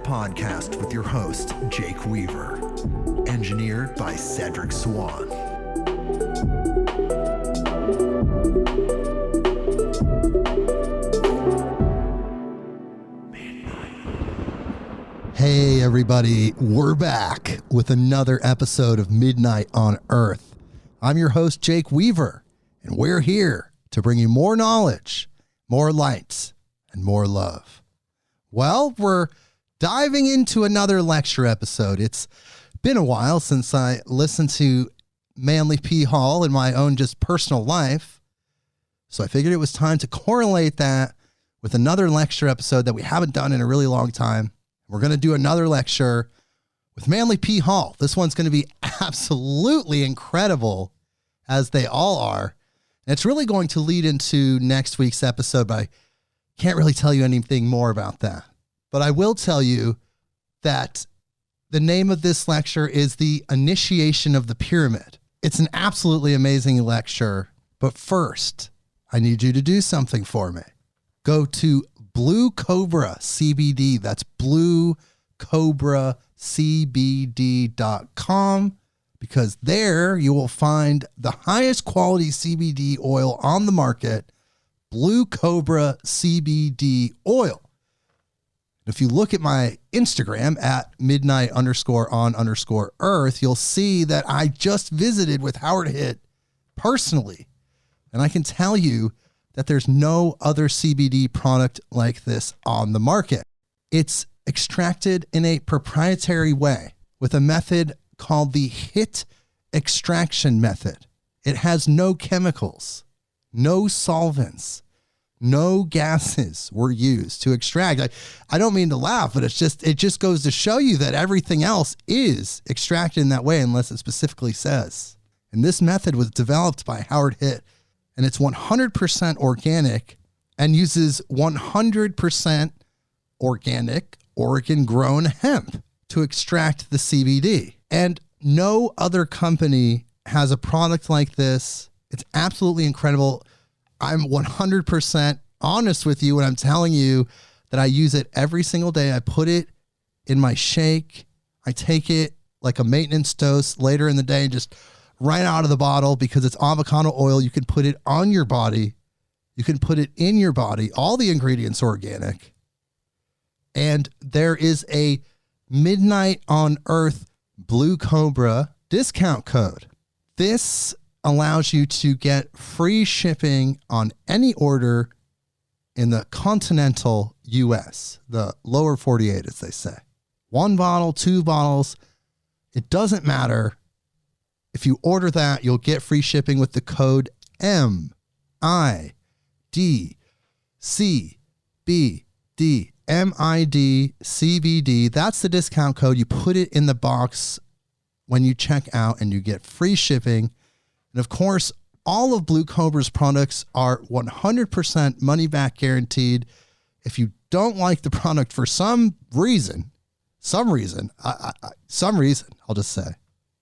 Podcast with your host, Jake Weaver, engineered by Cedric Swan. Hey everybody, we're back with another episode of Midnight on Earth. I'm your host, Jake Weaver, and we're here to bring you more knowledge, more light, and more love. Well, we're diving into another lecture episode. It's been a while since I listened to Manly P. Hall in my own just personal life. So I figured it was time to correlate that with another lecture episode that we haven't done in a really long time. We're going to do another lecture with Manly P. Hall. This one's going to be absolutely incredible, as they all are. And it's really going to lead into next week's episode, but I can't really tell you anything more about that. But I will tell you that the name of this lecture is The Initiation of the Pyramid. It's an absolutely amazing lecture. But first, I need you to do something for me. Go to Blue Cobra CBD. That's bluecobracbd.com, because there you will find the highest quality CBD oil on the market, Blue Cobra CBD oil. If you look at my Instagram at midnight_on_earth, you'll see that I just visited with Howard Hitt personally. And I can tell you that there's no other CBD product like this on the market. It's extracted in a proprietary way with a method called the Hitt extraction method. It has no chemicals, no solvents, no gases were used to extract. I don't mean to laugh, but it just goes to show you that everything else is extracted in that way unless it specifically says. And this method was developed by Howard Hitt, and it's 100% organic and uses 100% organic Oregon-grown hemp to extract the CBD. And no other company has a product like this. It's absolutely incredible. I'm 100% honest with you when I'm telling you that I use it every single day. I put it in my shake. I take it like a maintenance dose later in the day, just right out of the bottle, because it's avocado oil. You can put it on your body. You can put it in your body. All the ingredients are organic. And there is a Midnight on Earth Blue Cobra discount code. This allows you to get free shipping on any order in the continental U.S., the lower 48, as they say. 1 bottle, 2 bottles, it doesn't matter. If you order that, you'll get free shipping with the code MIDCBD, MIDCBD. That's the discount code. You put it in the box when you check out and you get free shipping. And of course, all of Blue Cobra's products are 100% money back guaranteed. If you don't like the product for some reason, I'll just say,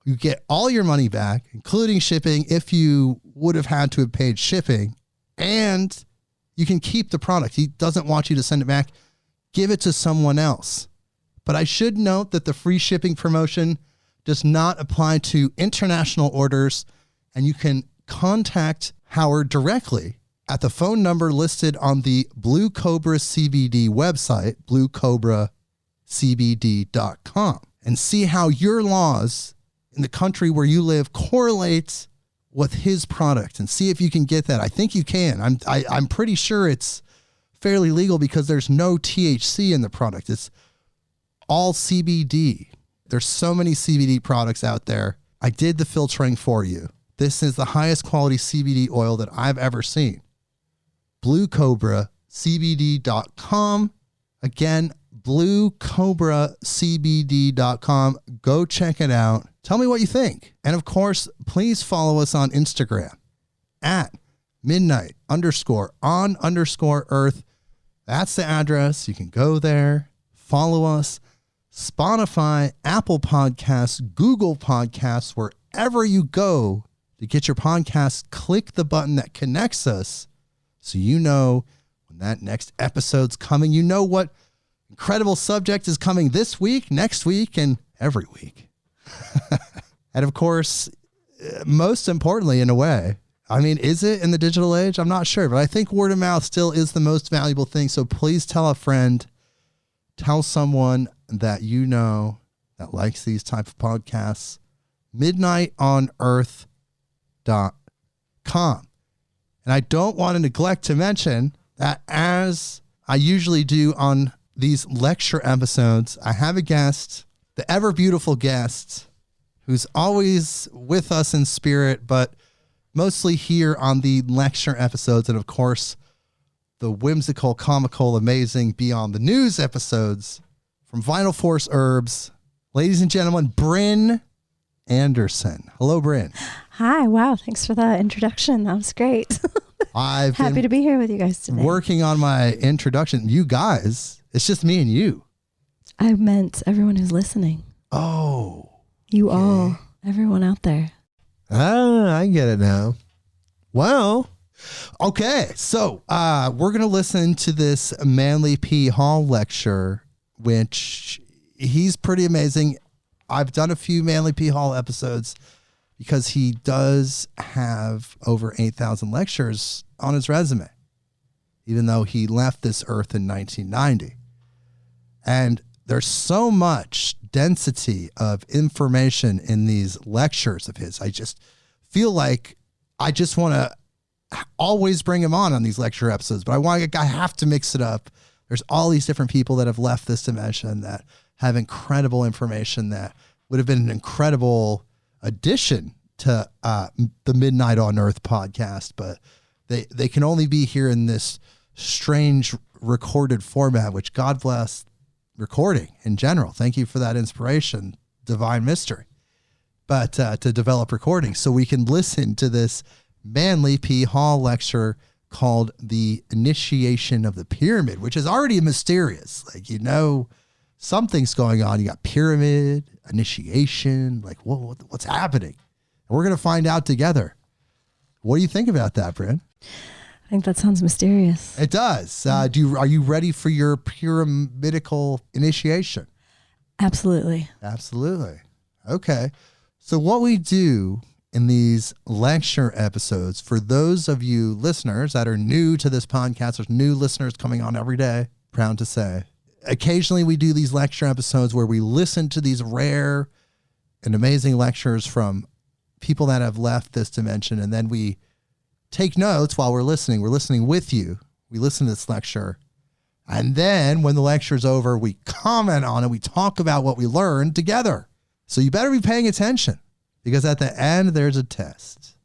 you get all your money back, including shipping if you would have had to have paid shipping, and you can keep the product. He doesn't want you to send it back. Give it to someone else. But I should note that the free shipping promotion does not apply to international orders, and you can contact Howard directly at the phone number listed on the Blue Cobra CBD website, bluecobracbd.com, and see how your laws in the country where you live correlate with his product, and see if you can get that. I think you can. I'm pretty sure it's fairly legal because there's no THC in the product. It's all CBD. There's so many CBD products out there. I did the filtering for you. This is the highest quality CBD oil that I've ever seen. BlueCobraCBD.com. Again, bluecobracbd.com. Go check it out. Tell me what you think. And of course, please follow us on Instagram at midnight_on_earth. That's the address. You can go there, follow us. Spotify, Apple Podcasts, Google Podcasts, wherever you go to get your podcast, click the button that connects us so you know when that next episode's coming. You know what incredible subject is coming this week, next week, and every week. And of course, most importantly, in a way, I mean, is it in the digital age? I'm not sure, but I think word of mouth still is the most valuable thing. So please tell a friend, tell someone that you know that likes these type of podcasts. midnightonearth.com. And I don't want to neglect to mention that, as I usually do on these lecture episodes, I have a guest, the ever beautiful guest, who's always with us in spirit, but mostly here on the lecture episodes. And of course, the whimsical, comical, amazing Beyond the News episodes from Vital Force Herbs. Ladies and gentlemen, Brynn Anderson. Hello, Brynn. Hi. Wow. Thanks for that introduction. That was great. I've happy to be here with you guys today. Working on my introduction. You guys, it's just me and you. I meant everyone who's listening. Oh. You all, everyone out there. I get it now. Well, okay. So we're going to listen to this Manly P. Hall lecture, which he's pretty amazing. I've done a few Manly P. Hall episodes because he does have over 8,000 lectures on his resume, even though he left this earth in 1990. And there's so much density of information in these lectures of his. I just feel like I just want to always bring him on these lecture episodes, but I have to mix it up. There's all these different people that have left this dimension that have incredible information that would have been an incredible addition to the Midnight on Earth podcast, but they can only be here in this strange recorded format, which God bless recording in general. Thank you for that inspiration, divine mystery. But to develop recording so we can listen to this Manly P. Hall lecture called The Initiation of the Pyramid, which is already mysterious. Like, you know, something's going on. You got pyramid, initiation, like what's happening? And we're going to find out together. What do you think about that, Brynn? I think that sounds mysterious. It does. Are you ready for your pyramidical initiation? Absolutely. Absolutely. Okay. So what we do in these lecture episodes, for those of you listeners that are new to this podcast, there's new listeners coming on every day, proud to say. Occasionally we do these lecture episodes where we listen to these rare and amazing lectures from people that have left this dimension, and then we take notes while we're listening. We're listening with you. We listen to this lecture. And then when the lecture's over, we comment on it. We talk about what we learned together. So you better be paying attention, because at the end, there's a test.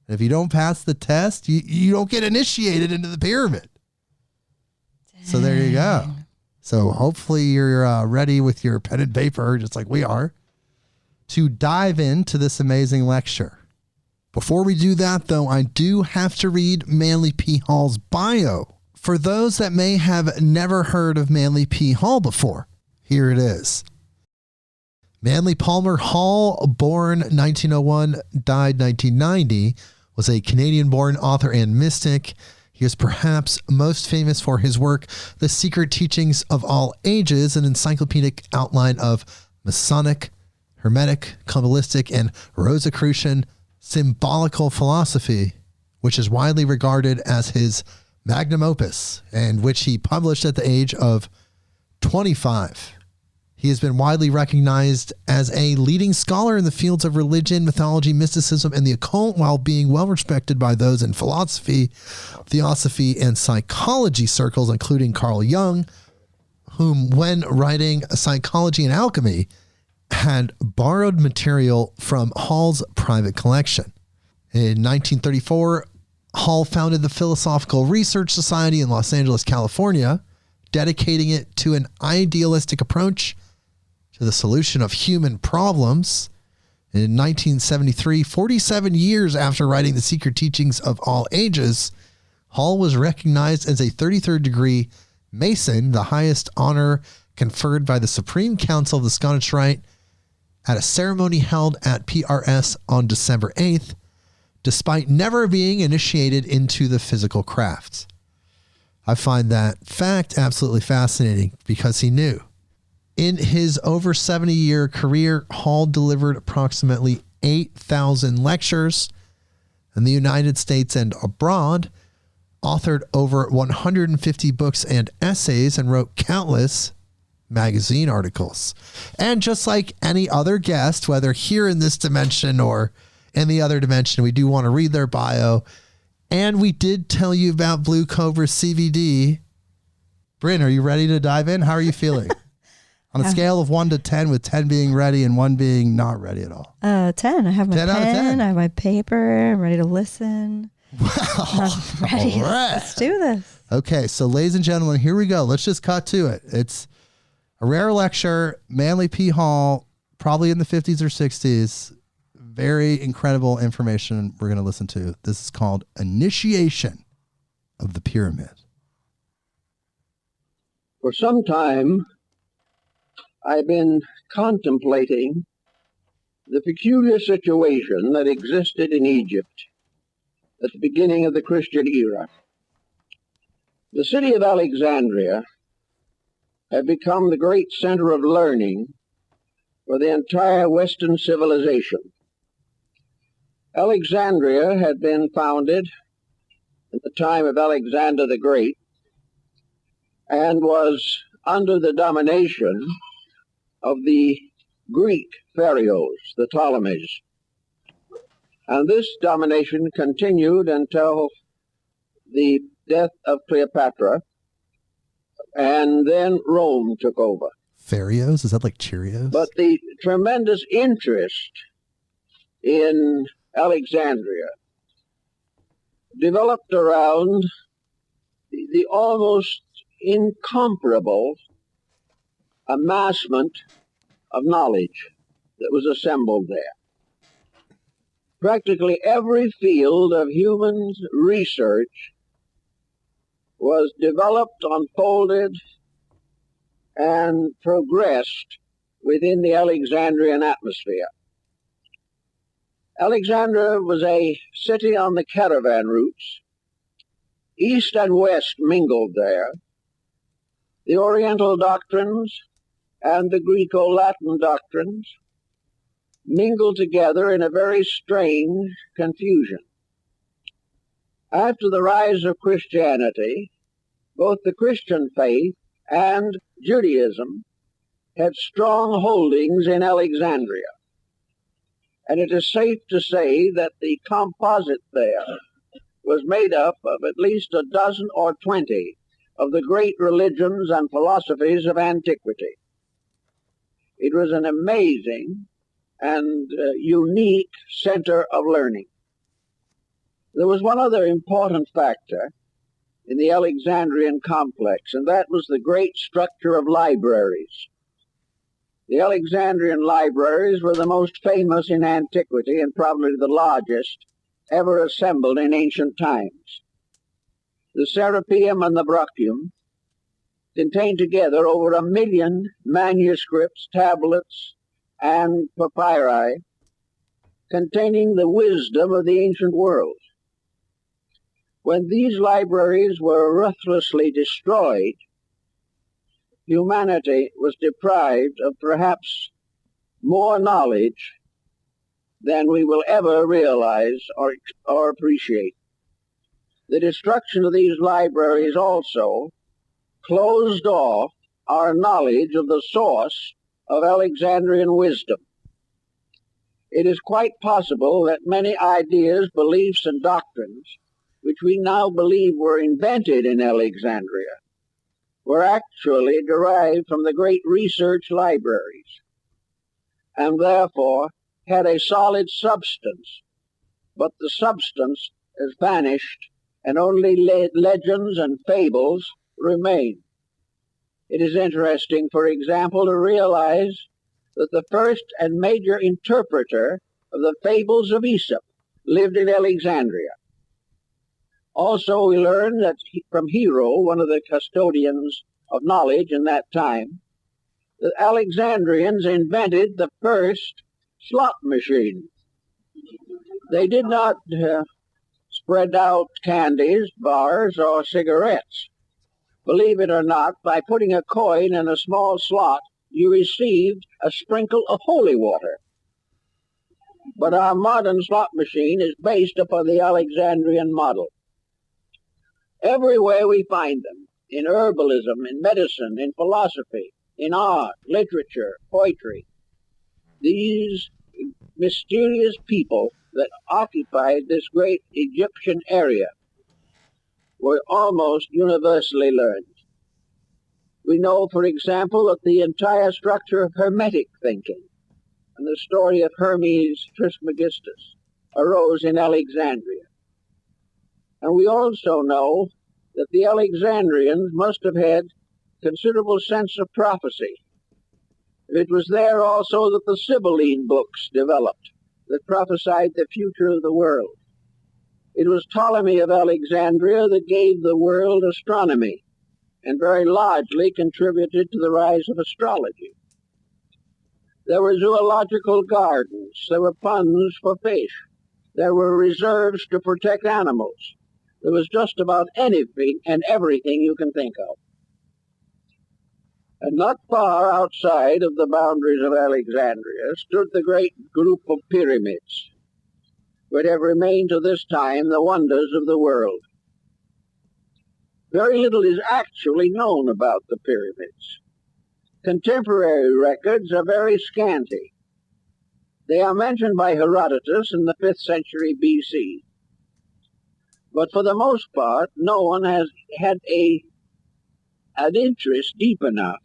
And if you don't pass the test, you don't get initiated into the pyramid. Dang. So there you go. So hopefully you're ready with your pen and paper, just like we are, to dive into this amazing lecture. Before we do that, though, I do have to read Manly P. Hall's bio. For those that may have never heard of Manly P. Hall before, here it is. Manly Palmer Hall, born 1901, died 1990, was a Canadian-born author and mystic. He is perhaps most famous for his work, The Secret Teachings of All Ages, an encyclopedic outline of Masonic, Hermetic, Kabbalistic, and Rosicrucian symbolical philosophy, which is widely regarded as his magnum opus, and which he published at the age of 25. He has been widely recognized as a leading scholar in the fields of religion, mythology, mysticism, and the occult, while being well respected by those in philosophy, theosophy, and psychology circles, including Carl Jung, whom, when writing Psychology and Alchemy, had borrowed material from Hall's private collection. In 1934, Hall founded the Philosophical Research Society in Los Angeles, California, dedicating it to an idealistic approach to the solution of human problems. And in 1973, 47 years after writing The Secret Teachings of All Ages, Hall was recognized as a 33rd degree Mason, the highest honor conferred by the Supreme Council of the Scottish Rite, at a ceremony held at PRS on December 8th, despite never being initiated into the physical crafts. I find that fact absolutely fascinating because he knew. In his over 70-year career, Hall delivered approximately 8,000 lectures in the United States and abroad, authored over 150 books and essays, and wrote countless magazine articles. And just like any other guest, whether here in this dimension or in the other dimension, we do want to read their bio. And we did tell you about Blue Cobra CBD. Brynn, are you ready to dive in? How are you feeling? On a scale of 1 to 10, with 10 being ready and 1 being not ready at all. 10. I have my 10 out of 10. pen. I have my paper. I'm ready to listen. Wow. I'm ready. All right. Let's do this. Okay, so ladies and gentlemen, here we go. Let's just cut to it. It's a rare lecture, Manly P. Hall, probably in the 50s or 60s. Very incredible information we're going to listen to. This is called Initiation of the Pyramid. For some time, I've been contemplating the peculiar situation that existed in Egypt at the beginning of the Christian era. The city of Alexandria had become the great center of learning for the entire Western civilization. Alexandria had been founded at the time of Alexander the Great and was under the domination of the Greek pharaohs, the Ptolemies. And this domination continued until the death of Cleopatra, and then Rome took over. Pharaohs? Is that like Cheerios? But the tremendous interest in Alexandria developed around the almost incomparable amassment of knowledge that was assembled there. Practically every field of human research was developed, unfolded, and progressed within the Alexandrian atmosphere. Alexandria was a city on the caravan routes. East and West mingled there. The Oriental doctrines and the Greco-Latin doctrines mingled together in a very strange confusion. After the rise of Christianity, both the Christian faith and Judaism had strong holdings in Alexandria. And it is safe to say that the composite there was made up of at least a dozen or 20 of the great religions and philosophies of antiquity. It was an amazing and unique center of learning. There was one other important factor in the Alexandrian complex, and that was the great structure of libraries. The Alexandrian libraries were the most famous in antiquity and probably the largest ever assembled in ancient times. The Serapeum and the Brachium contained together over 1 million manuscripts, tablets, and papyri containing the wisdom of the ancient world. When these libraries were ruthlessly destroyed, humanity was deprived of perhaps more knowledge than we will ever realize or appreciate. The destruction of these libraries also closed off our knowledge of the source of Alexandrian wisdom. It is quite possible that many ideas, beliefs, and doctrines which we now believe were invented in Alexandria were actually derived from the great research libraries, and therefore had a solid substance, but the substance has vanished and only legends and fables remain. It is interesting, for example, to realize that the first and major interpreter of the fables of Aesop lived in Alexandria. Also, we learn that from Hero, one of the custodians of knowledge in that time, the Alexandrians invented the first slot machine. They did not spread out candies, bars, or cigarettes. Believe it or not, by putting a coin in a small slot, you received a sprinkle of holy water. But our modern slot machine is based upon the Alexandrian model. Everywhere we find them, in herbalism, in medicine, in philosophy, in art, literature, poetry. These mysterious people that occupied this great Egyptian area were almost universally learned. We know, for example, that the entire structure of Hermetic thinking and the story of Hermes Trismegistus arose in Alexandria. And we also know that the Alexandrians must have had considerable sense of prophecy. It was there also that the Sibylline books developed that prophesied the future of the world. It was Ptolemy of Alexandria that gave the world astronomy and very largely contributed to the rise of astrology. There were zoological gardens. There were ponds for fish. There were reserves to protect animals. There was just about anything and everything you can think of. And not far outside of the boundaries of Alexandria stood the great group of pyramids, which have remained to this time the wonders of the world. Very little is actually known about the pyramids. Contemporary records are very scanty. They are mentioned by Herodotus in the 5th century BC. But for the most part, no one has had an interest deep enough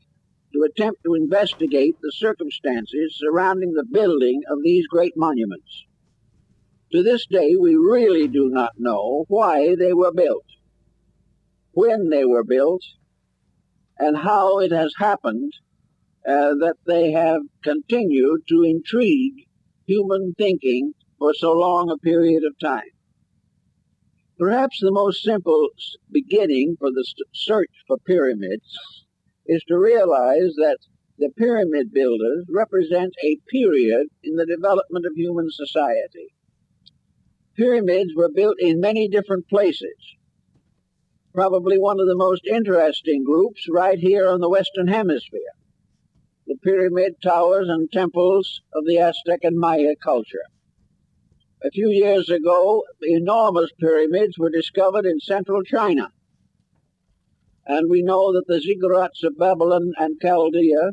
to attempt to investigate the circumstances surrounding the building of these great monuments. To this day, we really do not know why they were built, when they were built, and how it has happened that they have continued to intrigue human thinking for so long a period of time. Perhaps the most simple beginning for the search for pyramids is to realize that the pyramid builders represent a period in the development of human society. Pyramids were built in many different places. Probably one of the most interesting groups right here on the Western Hemisphere, the pyramid towers and temples of the Aztec and Maya culture. A few years ago, enormous pyramids were discovered in central China. And we know that the ziggurats of Babylon and Chaldea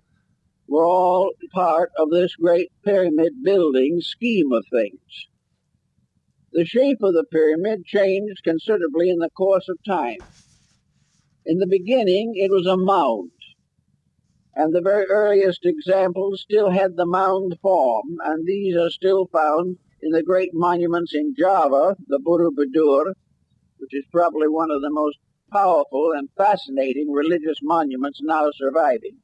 were all part of this great pyramid building scheme of things. The shape of the pyramid changed considerably in the course of time. In the beginning, it was a mound, and the very earliest examples still had the mound form, and these are still found in the great monuments in Java, the Borobudur, which is probably one of the most powerful and fascinating religious monuments now surviving,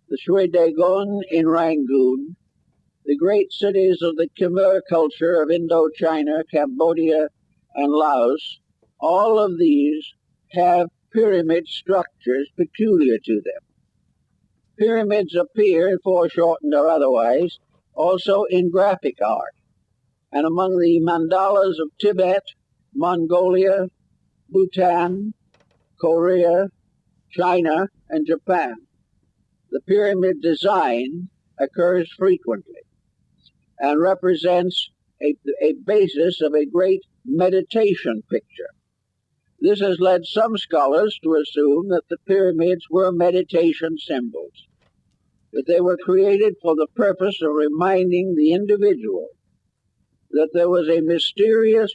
the Shwe Dagon in Rangoon, the great cities of the Khmer culture of Indochina, Cambodia, and Laos. All of these have pyramid structures peculiar to them. Pyramids appear, foreshortened or otherwise, also in graphic art, and among the mandalas of Tibet, Mongolia, Bhutan, Korea, China, and Japan. The pyramid design occurs frequently and represents a basis of a great meditation picture. This has led some scholars to assume that the pyramids were meditation symbols, that they were created for the purpose of reminding the individual that there was a mysterious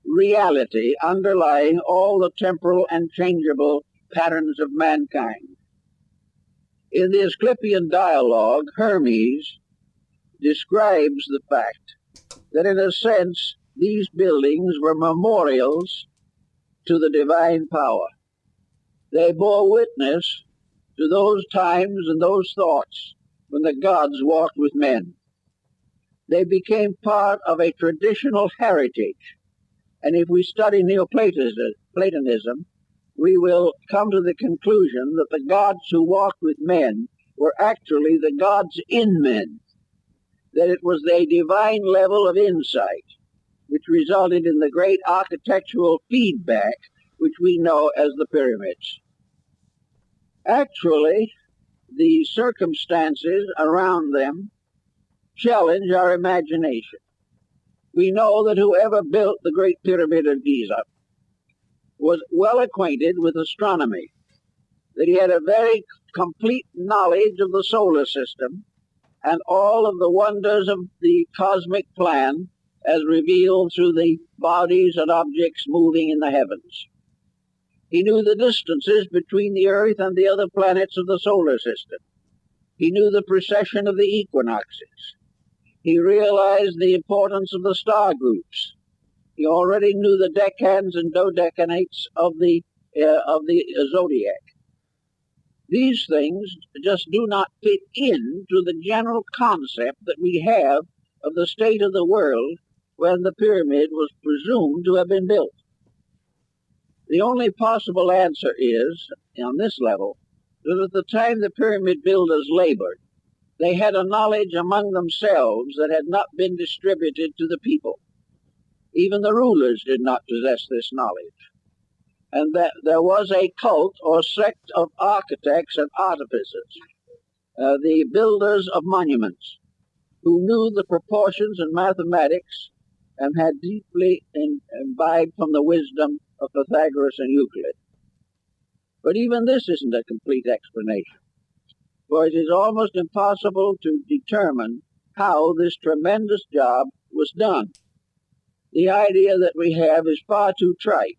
reality underlying all the temporal and changeable patterns of mankind. In the Asclepian dialogue, Hermes describes the fact that in a sense these buildings were memorials to the divine power. They bore witness to those times and those thoughts when the gods walked with men. They became part of a traditional heritage. And if we study Neoplatonism, we will come to the conclusion that the gods who walked with men were actually the gods in men, that it was a divine level of insight which resulted in the great architectural feedback which we know as the pyramids. Actually, the circumstances around them challenge our imagination. We know that whoever built the Great Pyramid of Giza was well acquainted with astronomy, that he had a very complete knowledge of the solar system and all of the wonders of the cosmic plan as revealed through the bodies and objects moving in the heavens. He knew the distances between the Earth and the other planets of the solar system. He knew the precession of the equinoxes. He realized the importance of the star groups. He already knew the decans and dodecanates of the zodiac. These things just do not fit into the general concept that we have of the state of the world when the pyramid was presumed to have been built. The only possible answer is, on this level, that at the time the pyramid builders labored, they had a knowledge among themselves that had not been distributed to the people. Even the rulers did not possess this knowledge. And that there was a cult or sect of architects and artificers, the builders of monuments, who knew the proportions and mathematics and had deeply imbibed from the wisdom of Pythagoras and Euclid. But even this isn't a complete explanation, for it is almost impossible to determine how this tremendous job was done. The idea that we have is far too trite.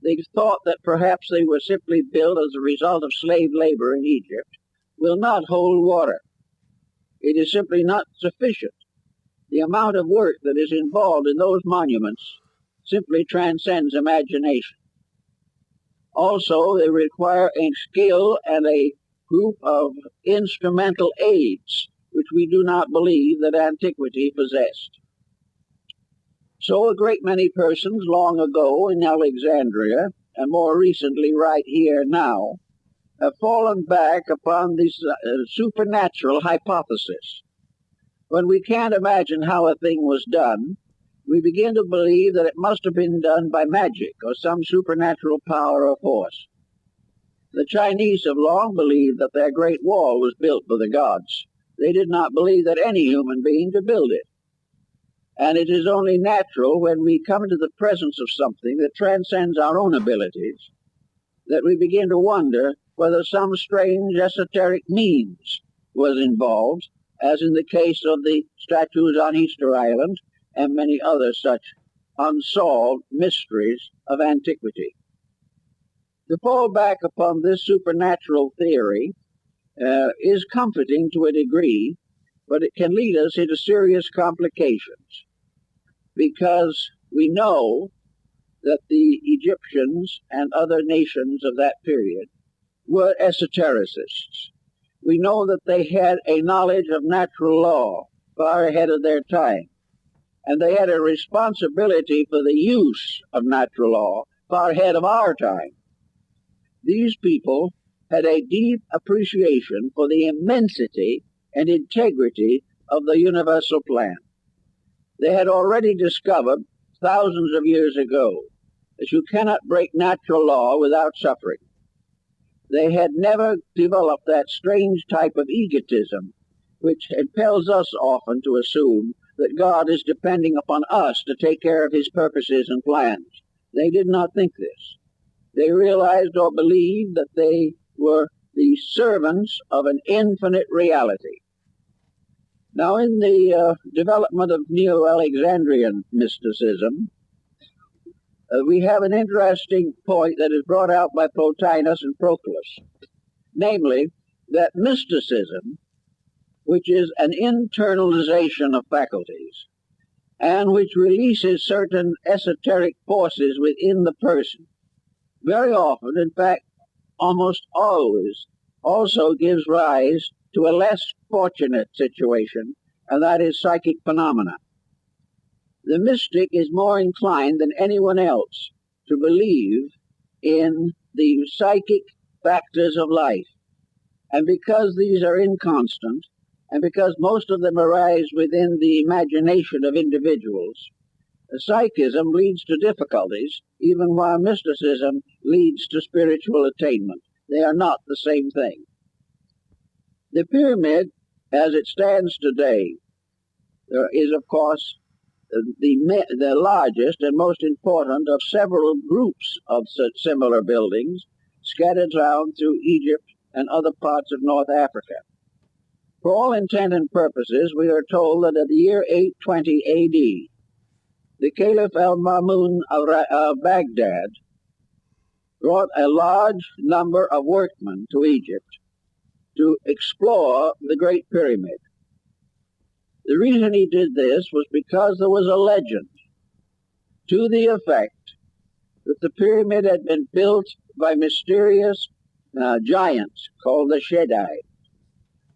They thought that perhaps they were simply built as a result of slave labor in Egypt will not hold water. It is simply not sufficient. The amount of work that is involved in those monuments simply transcends imagination. Also, they require a skill and a group of instrumental aids, which we do not believe that antiquity possessed. So a great many persons long ago in Alexandria, and more recently right here now, have fallen back upon this supernatural hypothesis. When we can't imagine how a thing was done, we begin to believe that it must have been done by magic or some supernatural power or force. The Chinese have long believed that their great wall was built by the gods. They did not believe that any human being could build it. And it is only natural when we come into the presence of something that transcends our own abilities that we begin to wonder whether some strange esoteric means was involved, as in the case of the statues on Easter Island and many other such unsolved mysteries of antiquity. To fall back upon this supernatural theory is comforting to a degree, but it can lead us into serious complications, because we know that the Egyptians and other nations of that period were esotericists. We know that they had a knowledge of natural law far ahead of their time, and they had a responsibility for the use of natural law far ahead of our time. These people had a deep appreciation for the immensity and integrity of the universal plan. They had already discovered thousands of years ago that you cannot break natural law without suffering. They had never developed that strange type of egotism which impels us often to assume that God is depending upon us to take care of his purposes and plans. They did not think this. They realized or believed that they were the servants of an infinite reality. Now, in the development of Neo-Alexandrian mysticism, we have an interesting point that is brought out by Plotinus and Proclus, namely that mysticism, which is an internalization of faculties, and which releases certain esoteric forces within the person, very often, in fact, almost always, also gives rise to a less fortunate situation, and that is psychic phenomena. The mystic is more inclined than anyone else to believe in the psychic factors of life. And because these are inconstant, and because most of them arise within the imagination of individuals, psychism leads to difficulties, even while mysticism leads to spiritual attainment. They are not the same thing. The pyramid, as it stands today, is, of course, the largest and most important of several groups of such similar buildings scattered around through Egypt and other parts of North Africa. For all intent and purposes, we are told that at the year 820 A.D., the Caliph al-Ma'mun of Baghdad brought a large number of workmen to Egypt to explore the Great Pyramid. The reason he did this was because there was a legend to the effect that the pyramid had been built by mysterious giants called the Shaddai,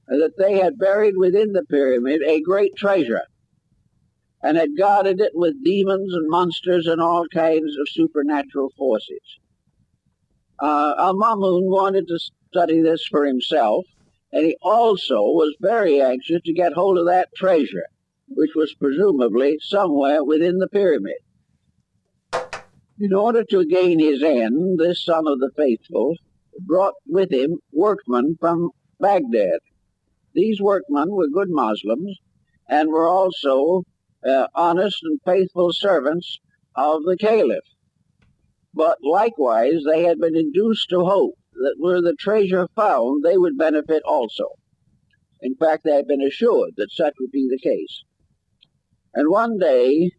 and that they had buried within the pyramid a great treasure and had guarded it with demons and monsters and all kinds of supernatural forces. Al-Ma'mun wanted to study this for himself, and he also was very anxious to get hold of that treasure, which was presumably somewhere within the pyramid. In order to gain his end, this son of the faithful brought with him workmen from Baghdad. These workmen were good Muslims and were also honest and faithful servants of the Caliph. But likewise, they had been induced to hope that were the treasure found, they would benefit also. In fact, they had been assured that such would be the case. And one day,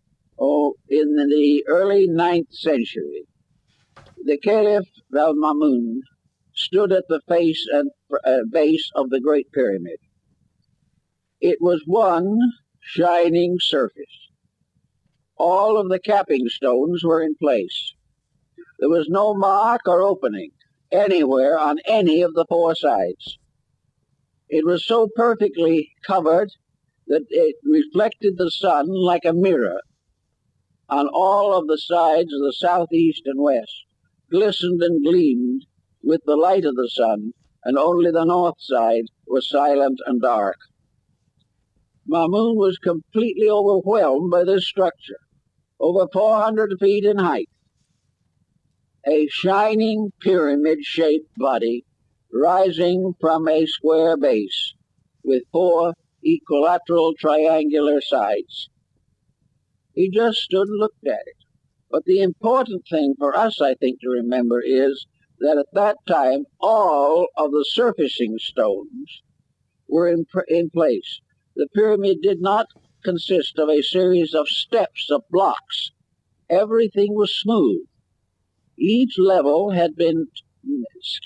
in the early 9th century, the Caliph al-Ma'mun stood at the face and base of the Great Pyramid. It was one shining surface. All of the capping stones were in place. There was no mark or opening anywhere on any of the four sides. It was so perfectly covered that it reflected the sun like a mirror on all of the sides of the southeast and west, glistened and gleamed with the light of the sun, and only the north side was silent and dark. Ma'mun was completely overwhelmed by this structure, over 400 feet in height. A shining pyramid-shaped body rising from a square base with four equilateral triangular sides. He just stood and looked at it. But the important thing for us, I think, to remember is that at that time, all of the surfacing stones were in place. The pyramid did not consist of a series of steps of blocks. Everything was smooth. Each level had been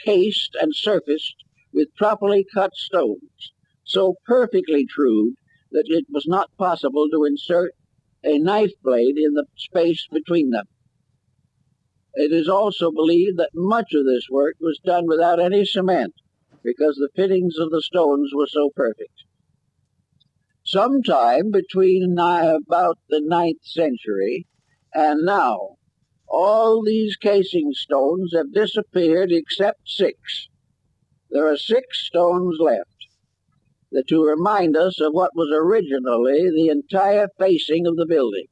cased and surfaced with properly cut stones, so perfectly true that it was not possible to insert a knife blade in the space between them. It is also believed that much of this work was done without any cement, because the fittings of the stones were so perfect. Sometime between about the 9th century and now, all these casing stones have disappeared except 6. There are 6 stones left to remind us of what was originally the entire facing of the building.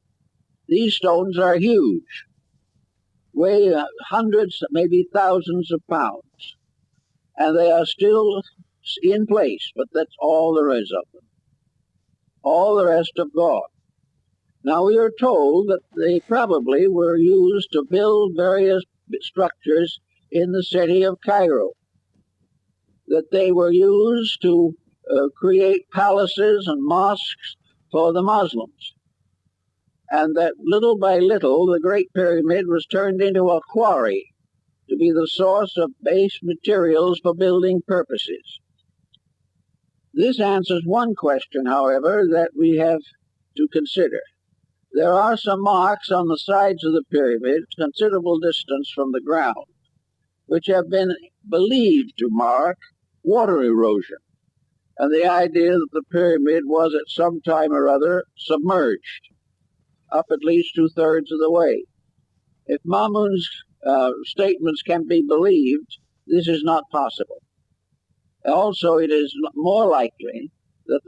These stones are huge, weigh hundreds, maybe thousands of pounds, and they are still in place, but that's all there is of them. All the rest have gone. Now, we are told that they probably were used to build various structures in the city of Cairo, that they were used to create palaces and mosques for the Muslims, and that little by little the Great Pyramid was turned into a quarry to be the source of base materials for building purposes. This answers one question, however, that we have to consider. There are some marks on the sides of the pyramid, considerable distance from the ground, which have been believed to mark water erosion, and the idea that the pyramid was at some time or other submerged up at least 2/3 of the way. If Mamun's statements can be believed, this is not possible. Also, it is more likely that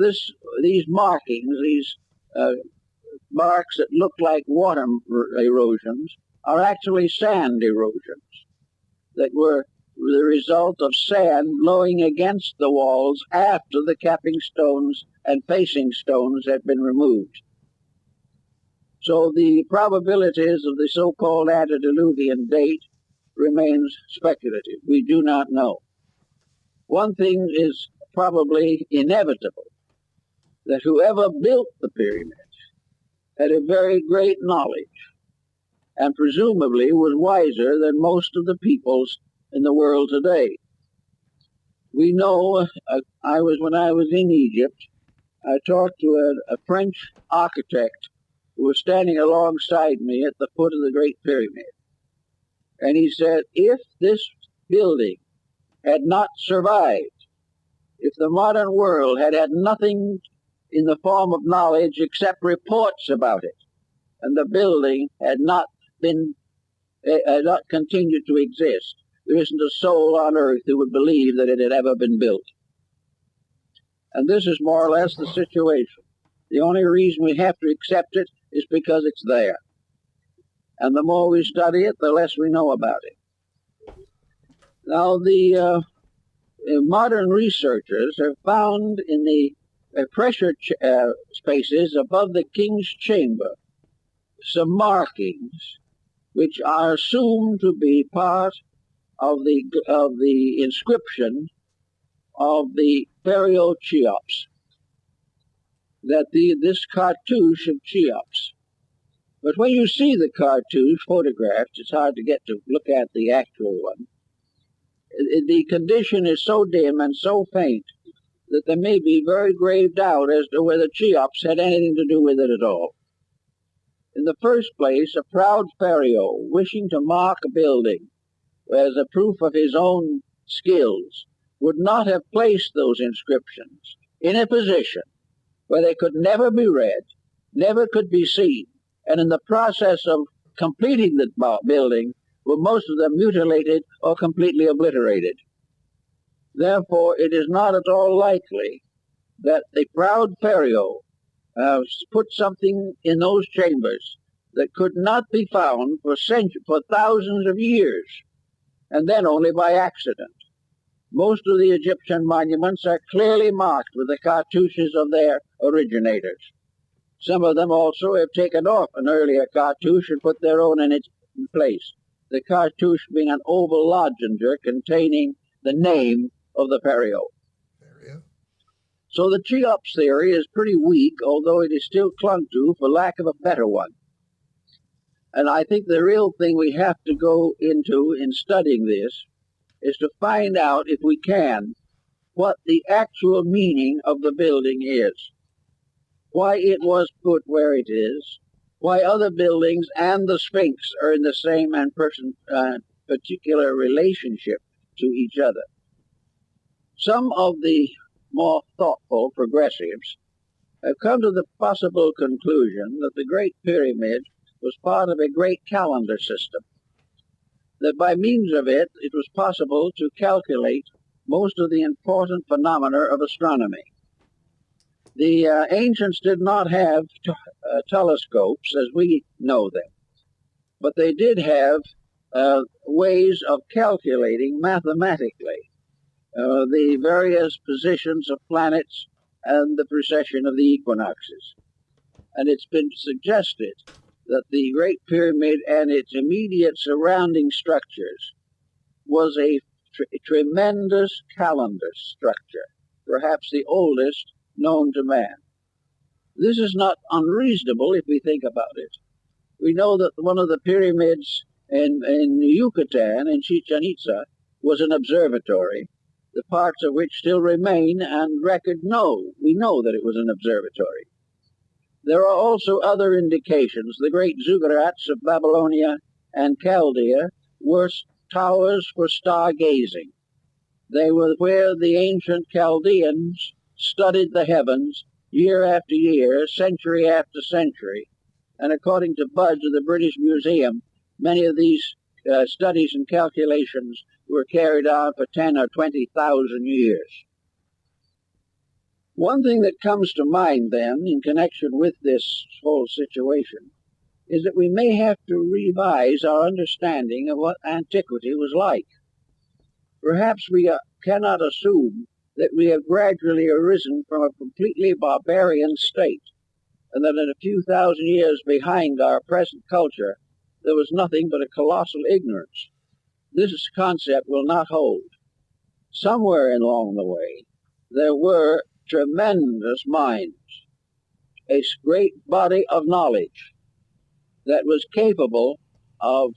these markings, these marks that look like water erosions, are actually sand erosions that were the result of sand blowing against the walls after the capping stones and facing stones had been removed. So the probabilities of the so-called antediluvian date remains speculative. We do not know. One thing is probably inevitable, that whoever built the pyramid had a very great knowledge and presumably was wiser than most of the peoples in the world today. We know, when I was in Egypt, I talked to a French architect who was standing alongside me at the foot of the Great Pyramid. And he said, if this building had not survived, if the modern world had had nothing in the form of knowledge except reports about it, and the building had not continued to exist, there isn't a soul on earth who would believe that it had ever been built. And this is more or less the situation. The only reason we have to accept it is because it's there. And the more we study it, the less we know about it. Now, the modern researchers have found in the pressure spaces above the king's chamber some markings which are assumed to be part of the inscription of the Pharaoh Cheops, that this cartouche of Cheops. But when you see the cartouche photographed, it's hard to get to look at the actual one. The condition is so dim and so faint that there may be very grave doubt as to whether Cheops had anything to do with it at all. In the first place, a proud pharaoh wishing to mark a building as a proof of his own skills would not have placed those inscriptions in a position where they could never be read, never could be seen, and in the process of completing the building were most of them mutilated or completely obliterated. Therefore, it is not at all likely that the proud pharaoh put something in those chambers that could not be found for thousands of years, and then only by accident. Most of the Egyptian monuments are clearly marked with the cartouches of their originators. Some of them also have taken off an earlier cartouche and put their own in its place, the cartouche being an oval lozenger containing the name of the pharaoh. So the Cheops theory is pretty weak, although it is still clung to for lack of a better one. And I think the real thing we have to go into in studying this is to find out, if we can, what the actual meaning of the building is, why it was put where it is, why other buildings and the Sphinx are in the same and particular relationship to each other. Some of the more thoughtful progressives have come to the possible conclusion that the Great Pyramid was part of a great calendar system, that by means of it, it was possible to calculate most of the important phenomena of astronomy. The ancients did not have telescopes as we know them, but they did have ways of calculating mathematically the various positions of planets and the precession of the equinoxes. And it's been suggested that the Great Pyramid and its immediate surrounding structures was a tremendous calendar structure, perhaps the oldest known to man. This is not unreasonable if we think about it. We know that one of the pyramids in Yucatan, in Chichen Itza, was an observatory, the parts of which still remain and we know that it was an observatory. There are also other indications. The great ziggurats of Babylonia and Chaldea were towers for stargazing. They were where the ancient Chaldeans studied the heavens year after year, century after century. And according to Budge of the British Museum, many of these studies and calculations were carried on for 10 or 20,000 years. One thing that comes to mind then in connection with this whole situation is that we may have to revise our understanding of what antiquity was like. Perhaps we cannot assume that we have gradually arisen from a completely barbarian state, and that in a few thousand years behind our present culture, there was nothing but a colossal ignorance. This concept will not hold. Somewhere along the way, there were tremendous minds, a great body of knowledge that was capable of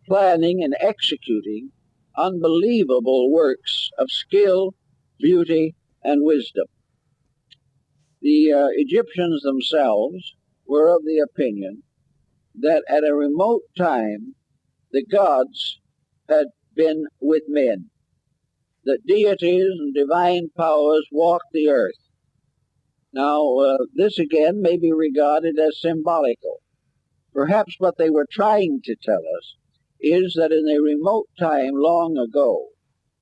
planning and executing unbelievable works of skill, beauty, and wisdom. The Egyptians themselves were of the opinion that at a remote time the gods had been with men, that deities and divine powers walked the earth. Now, this again may be regarded as symbolical. Perhaps what they were trying to tell us is that in a remote time long ago,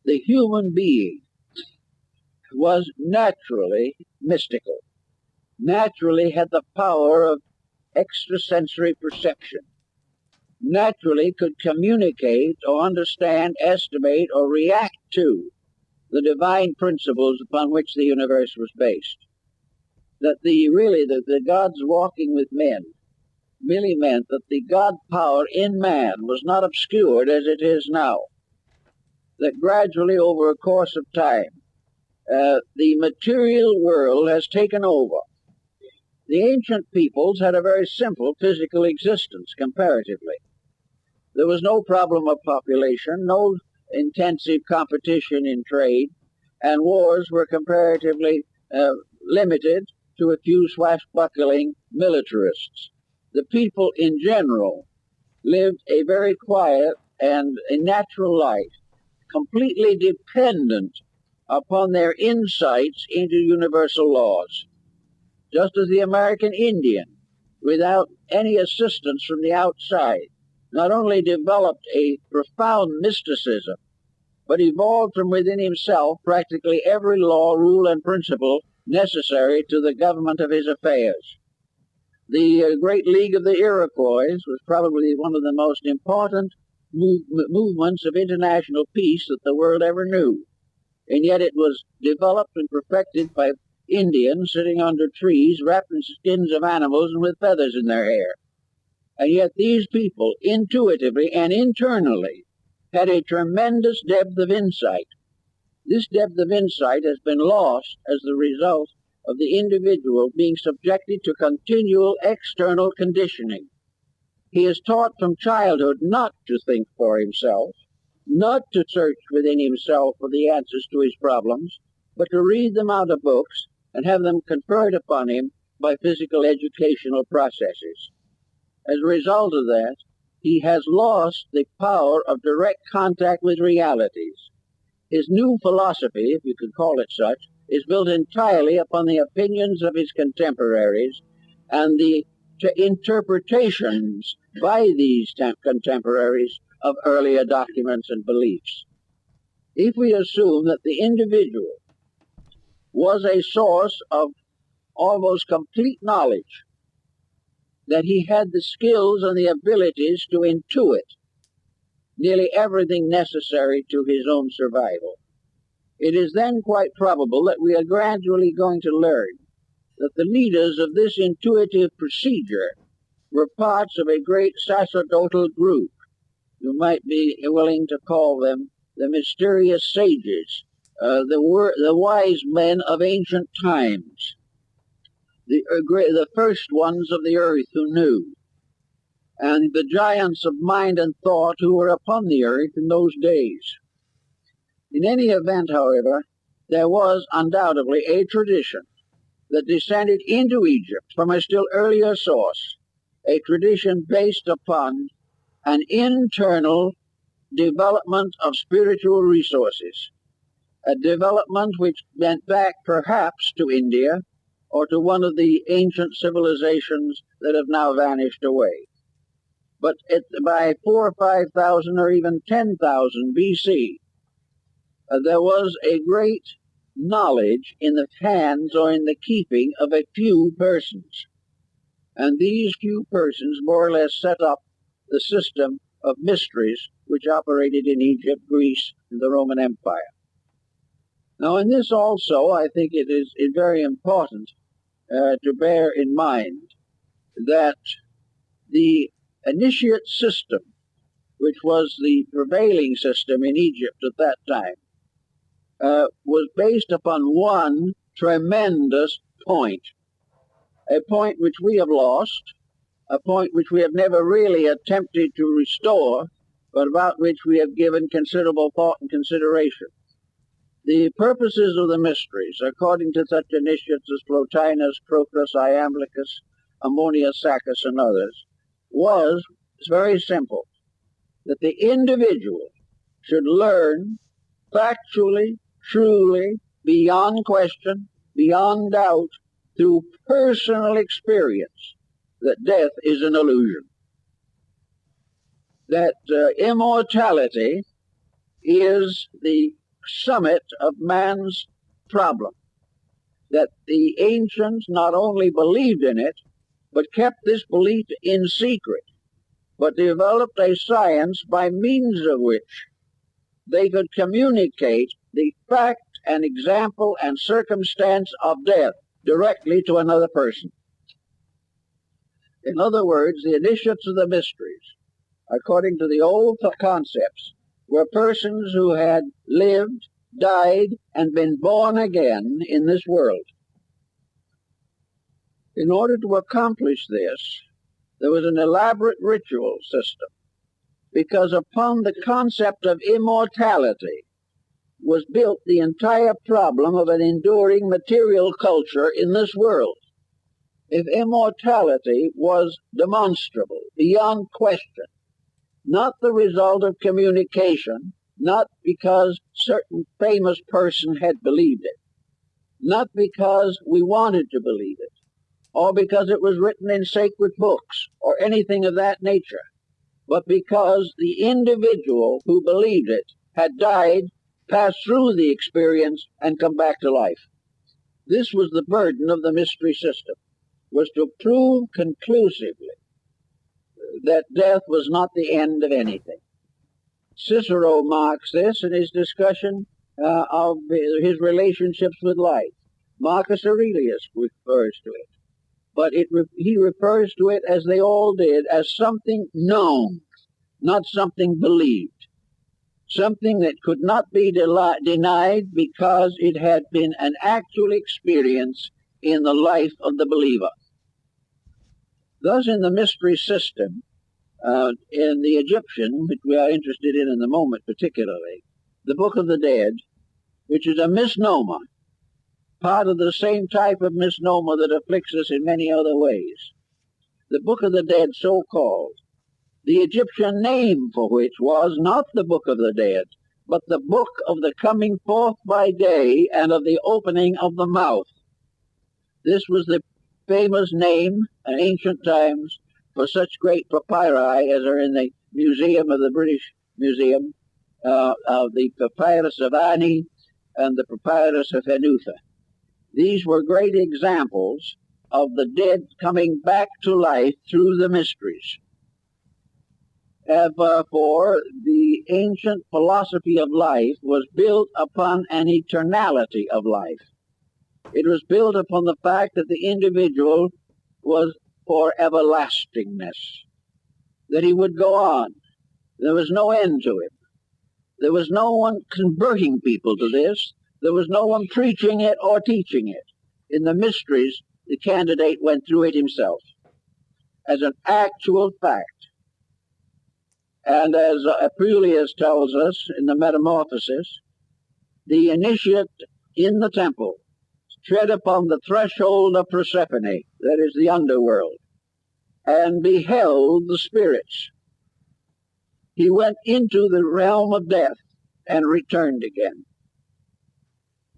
the human being was naturally mystical, naturally had the power of extrasensory perception, naturally could communicate or understand, estimate, or react to the divine principles upon which the universe was based. That the gods walking with men merely meant that the God power in man was not obscured as it is now. That gradually over a course of time, the material world has taken over. The ancient peoples had a very simple physical existence comparatively. There was no problem of population, no intensive competition in trade, and wars were comparatively limited to a few swashbuckling militarists. The people in general lived a very quiet and a natural life, completely dependent upon their insights into universal laws. Just as the American Indian, without any assistance from the outside, not only developed a profound mysticism, but evolved from within himself practically every law, rule, and principle necessary to the government of his affairs. The Great League of the Iroquois was probably one of the most important movements of international peace that the world ever knew. And yet it was developed and perfected by Indians sitting under trees, wrapped in skins of animals and with feathers in their hair. And yet these people, intuitively and internally, had a tremendous depth of insight. This depth of insight has been lost as the result of the individual being subjected to continual external conditioning. He is taught from childhood not to think for himself, not to search within himself for the answers to his problems, but to read them out of books and have them conferred upon him by physical educational processes. As a result of that, he has lost the power of direct contact with realities. His new philosophy, if you could call it such, is built entirely upon the opinions of his contemporaries and the interpretations by these contemporaries of earlier documents and beliefs. If we assume that the individual was a source of almost complete knowledge, that he had the skills and the abilities to intuit nearly everything necessary to his own survival, it is then quite probable that we are gradually going to learn that the leaders of this intuitive procedure were parts of a great sacerdotal group. You might be willing to call them the mysterious sages, the wise men of ancient times, the first ones of the earth who knew, and the giants of mind and thought who were upon the earth in those days. In any event, however, there was undoubtedly a tradition that descended into Egypt from a still earlier source, a tradition based upon an internal development of spiritual resources. a development which went back perhaps to India or to one of the ancient civilizations that have now vanished away. But by 4,000 or 5,000 or even 10,000 BC, there was a great knowledge in the hands or in the keeping of a few persons. And these few persons more or less set up the system of mysteries which operated in Egypt, Greece, and the Roman Empire. Now, in this also, I think it is very important to bear in mind that the initiate system, which was the prevailing system in Egypt at that time, was based upon one tremendous point, a point which we have lost, a point which we have never really attempted to restore, but about which we have given considerable thought and consideration. The purposes of the mysteries, according to such initiates as Plotinus, Proclus, Iamblichus, Ammonius Saccas, and others, was very simple, that the individual should learn factually, truly, beyond question, beyond doubt, through personal experience, that death is an illusion. That immortality is the summit of man's problem. That the ancients not only believed in it, but kept this belief in secret, but developed a science by means of which they could communicate the fact and example and circumstance of death directly to another person. In other words, the initiates of the mysteries, according to the old concepts, were persons who had lived, died, and been born again in this world. In order to accomplish this, there was an elaborate ritual system, because upon the concept of immortality was built the entire problem of an enduring material culture in this world. If immortality was demonstrable, beyond question, not the result of communication, not because certain famous person had believed it, not because we wanted to believe it, or because it was written in sacred books, or anything of that nature, but because the individual who believed it had died, passed through the experience, and come back to life. This was the burden of the mystery system, was to prove conclusively that death was not the end of anything. Cicero marks this in his discussion of his relationships with life. Marcus Aurelius refers to it, but he refers to it, as they all did, as something known, not something believed, something that could not be denied because it had been an actual experience in the life of the believer. Thus, in the mystery system, in the Egyptian, which we are interested in the moment particularly, the Book of the Dead, which is a misnomer, part of the same type of misnomer that afflicts us in many other ways. The Book of the Dead, so called, the Egyptian name for which was not the Book of the Dead, but the Book of the Coming Forth by Day and of the Opening of the Mouth. This was the famous name in ancient times for such great papyri as are in the Museum of the British Museum, of the Papyrus of Ani and the Papyrus of Henutha. These were great examples of the dead coming back to life through the mysteries. For the ancient philosophy of life was built upon an eternality of life. It was built upon the fact that the individual was for everlastingness, that he would go on. There was no end to him. There was no one converting people to this. There was no one preaching it or teaching it. In the mysteries, the candidate went through it himself as an actual fact. And as Apuleius tells us in the Metamorphosis, the initiate in the temple tread upon the threshold of Persephone, that is the underworld, and beheld the spirits. He went into the realm of death and returned again.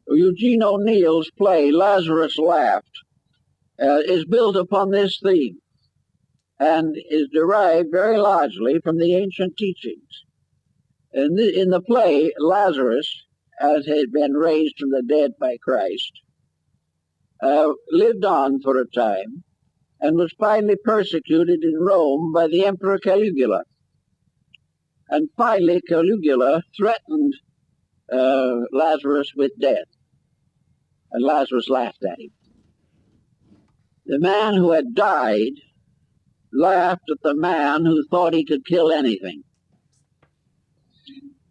Eugene O'Neill's play, Lazarus Laughed, is built upon this theme and is derived very largely from the ancient teachings. In the play, Lazarus, as had been raised from the dead by Christ, lived on for a time and was finally persecuted in Rome by the Emperor Caligula. And finally, Caligula threatened Lazarus with death, and Lazarus laughed at him. The man who had died laughed at the man who thought he could kill anything.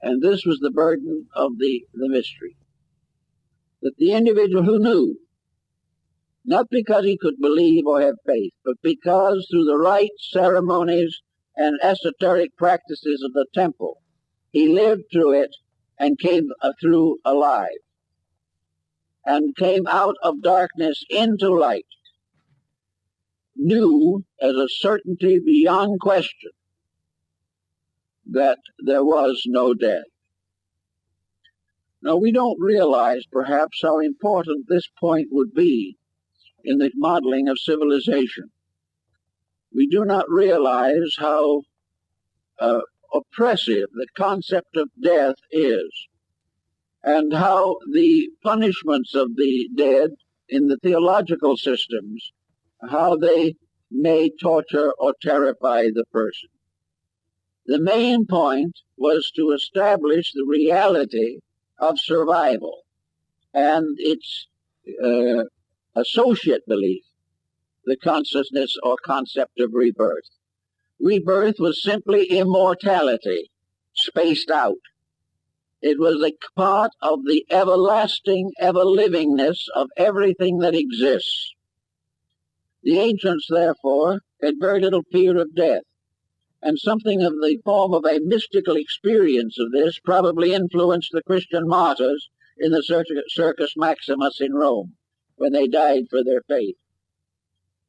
And this was the burden of the mystery. That the individual who knew, not because he could believe or have faith, but because through the rites, ceremonies, and esoteric practices of the temple, he lived through it and came through alive, and came out of darkness into light, knew as a certainty beyond question that there was no death. Now, we don't realize perhaps how important this point would be in the modeling of civilization. We do not realize how oppressive the concept of death is, and how the punishments of the dead in the theological systems, how they may torture or terrify the person. The main point was to establish the reality of survival and its associate belief, the consciousness or concept of rebirth. Rebirth was simply immortality, spaced out. It was a part of the everlasting, ever-livingness of everything that exists. The ancients, therefore, had very little fear of death, and something of the form of a mystical experience of this probably influenced the Christian martyrs in the Circus Maximus in Rome, when they died for their faith.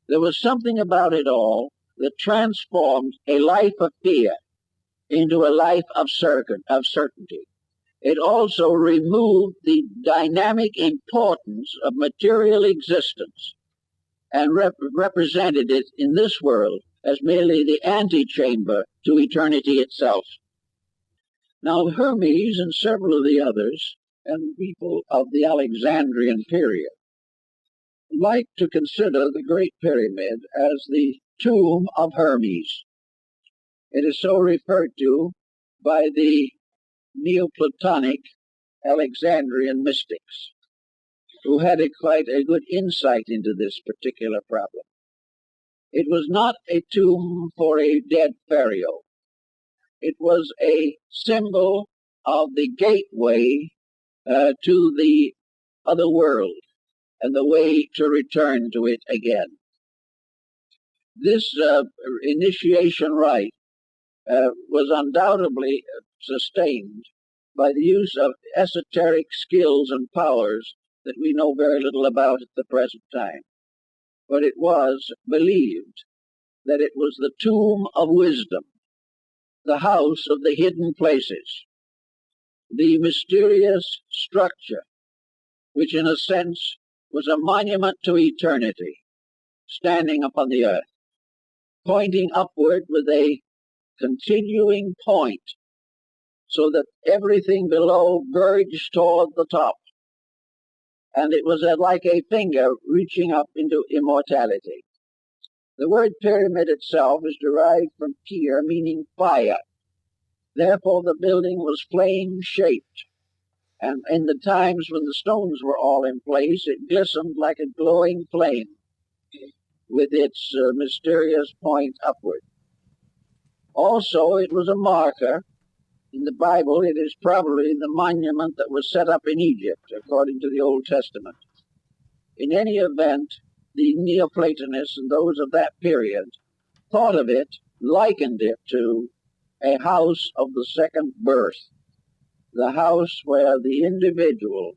There was something about it all that transformed a life of fear into a life of certainty. It also removed the dynamic importance of material existence and represented it in this world as merely the antechamber to eternity itself. Now, Hermes and several of the others, and people of the Alexandrian period, like to consider the Great Pyramid as the tomb of Hermes. It is so referred to by the Neoplatonic Alexandrian mystics, who had quite a good insight into this particular problem. It was not a tomb for a dead pharaoh. It was a symbol of the gateway to the other world and the way to return to it again. This initiation rite was undoubtedly sustained by the use of esoteric skills and powers that we know very little about at the present time. But it was believed that it was the tomb of wisdom, the house of the hidden places, the mysterious structure, which in a sense was a monument to eternity, standing upon the earth, pointing upward with a continuing point, so that everything below verged toward the top. And it was like a finger reaching up into immortality. The word pyramid itself is derived from pyr, meaning fire. Therefore, the building was flame-shaped. And in the times when the stones were all in place, it glistened like a glowing flame with its mysterious point upward. Also, it was a marker. In the Bible, it is probably the monument that was set up in Egypt, according to the Old Testament. In any event, the Neoplatonists and those of that period thought of it, likened it to a house of the second birth, the house where the individual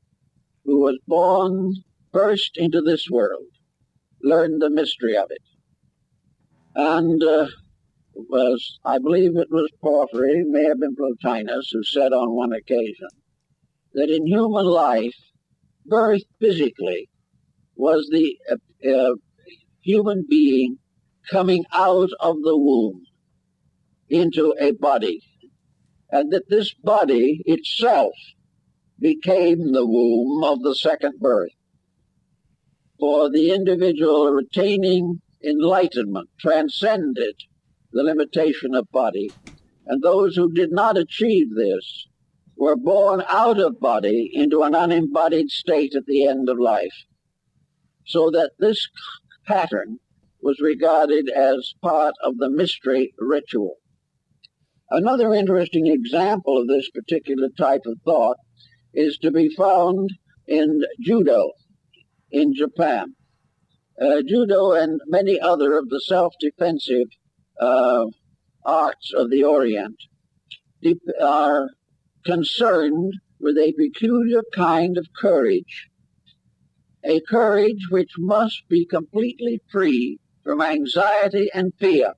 who was born first into this world learned the mystery of it. And I believe it was Porphyry, may have been Plotinus, who said on one occasion that in human life birth physically was the human being coming out of the womb into a body, and that this body itself became the womb of the second birth. For the individual retaining enlightenment transcended the limitation of body, and those who did not achieve this were born out of body into an unembodied state at the end of life. So that this pattern was regarded as part of the mystery ritual. Another interesting example of this particular type of thought is to be found in judo in Japan. Judo and many other of the self-defensive arts of the Orient are concerned with a peculiar kind of courage, a courage which must be completely free from anxiety and fear.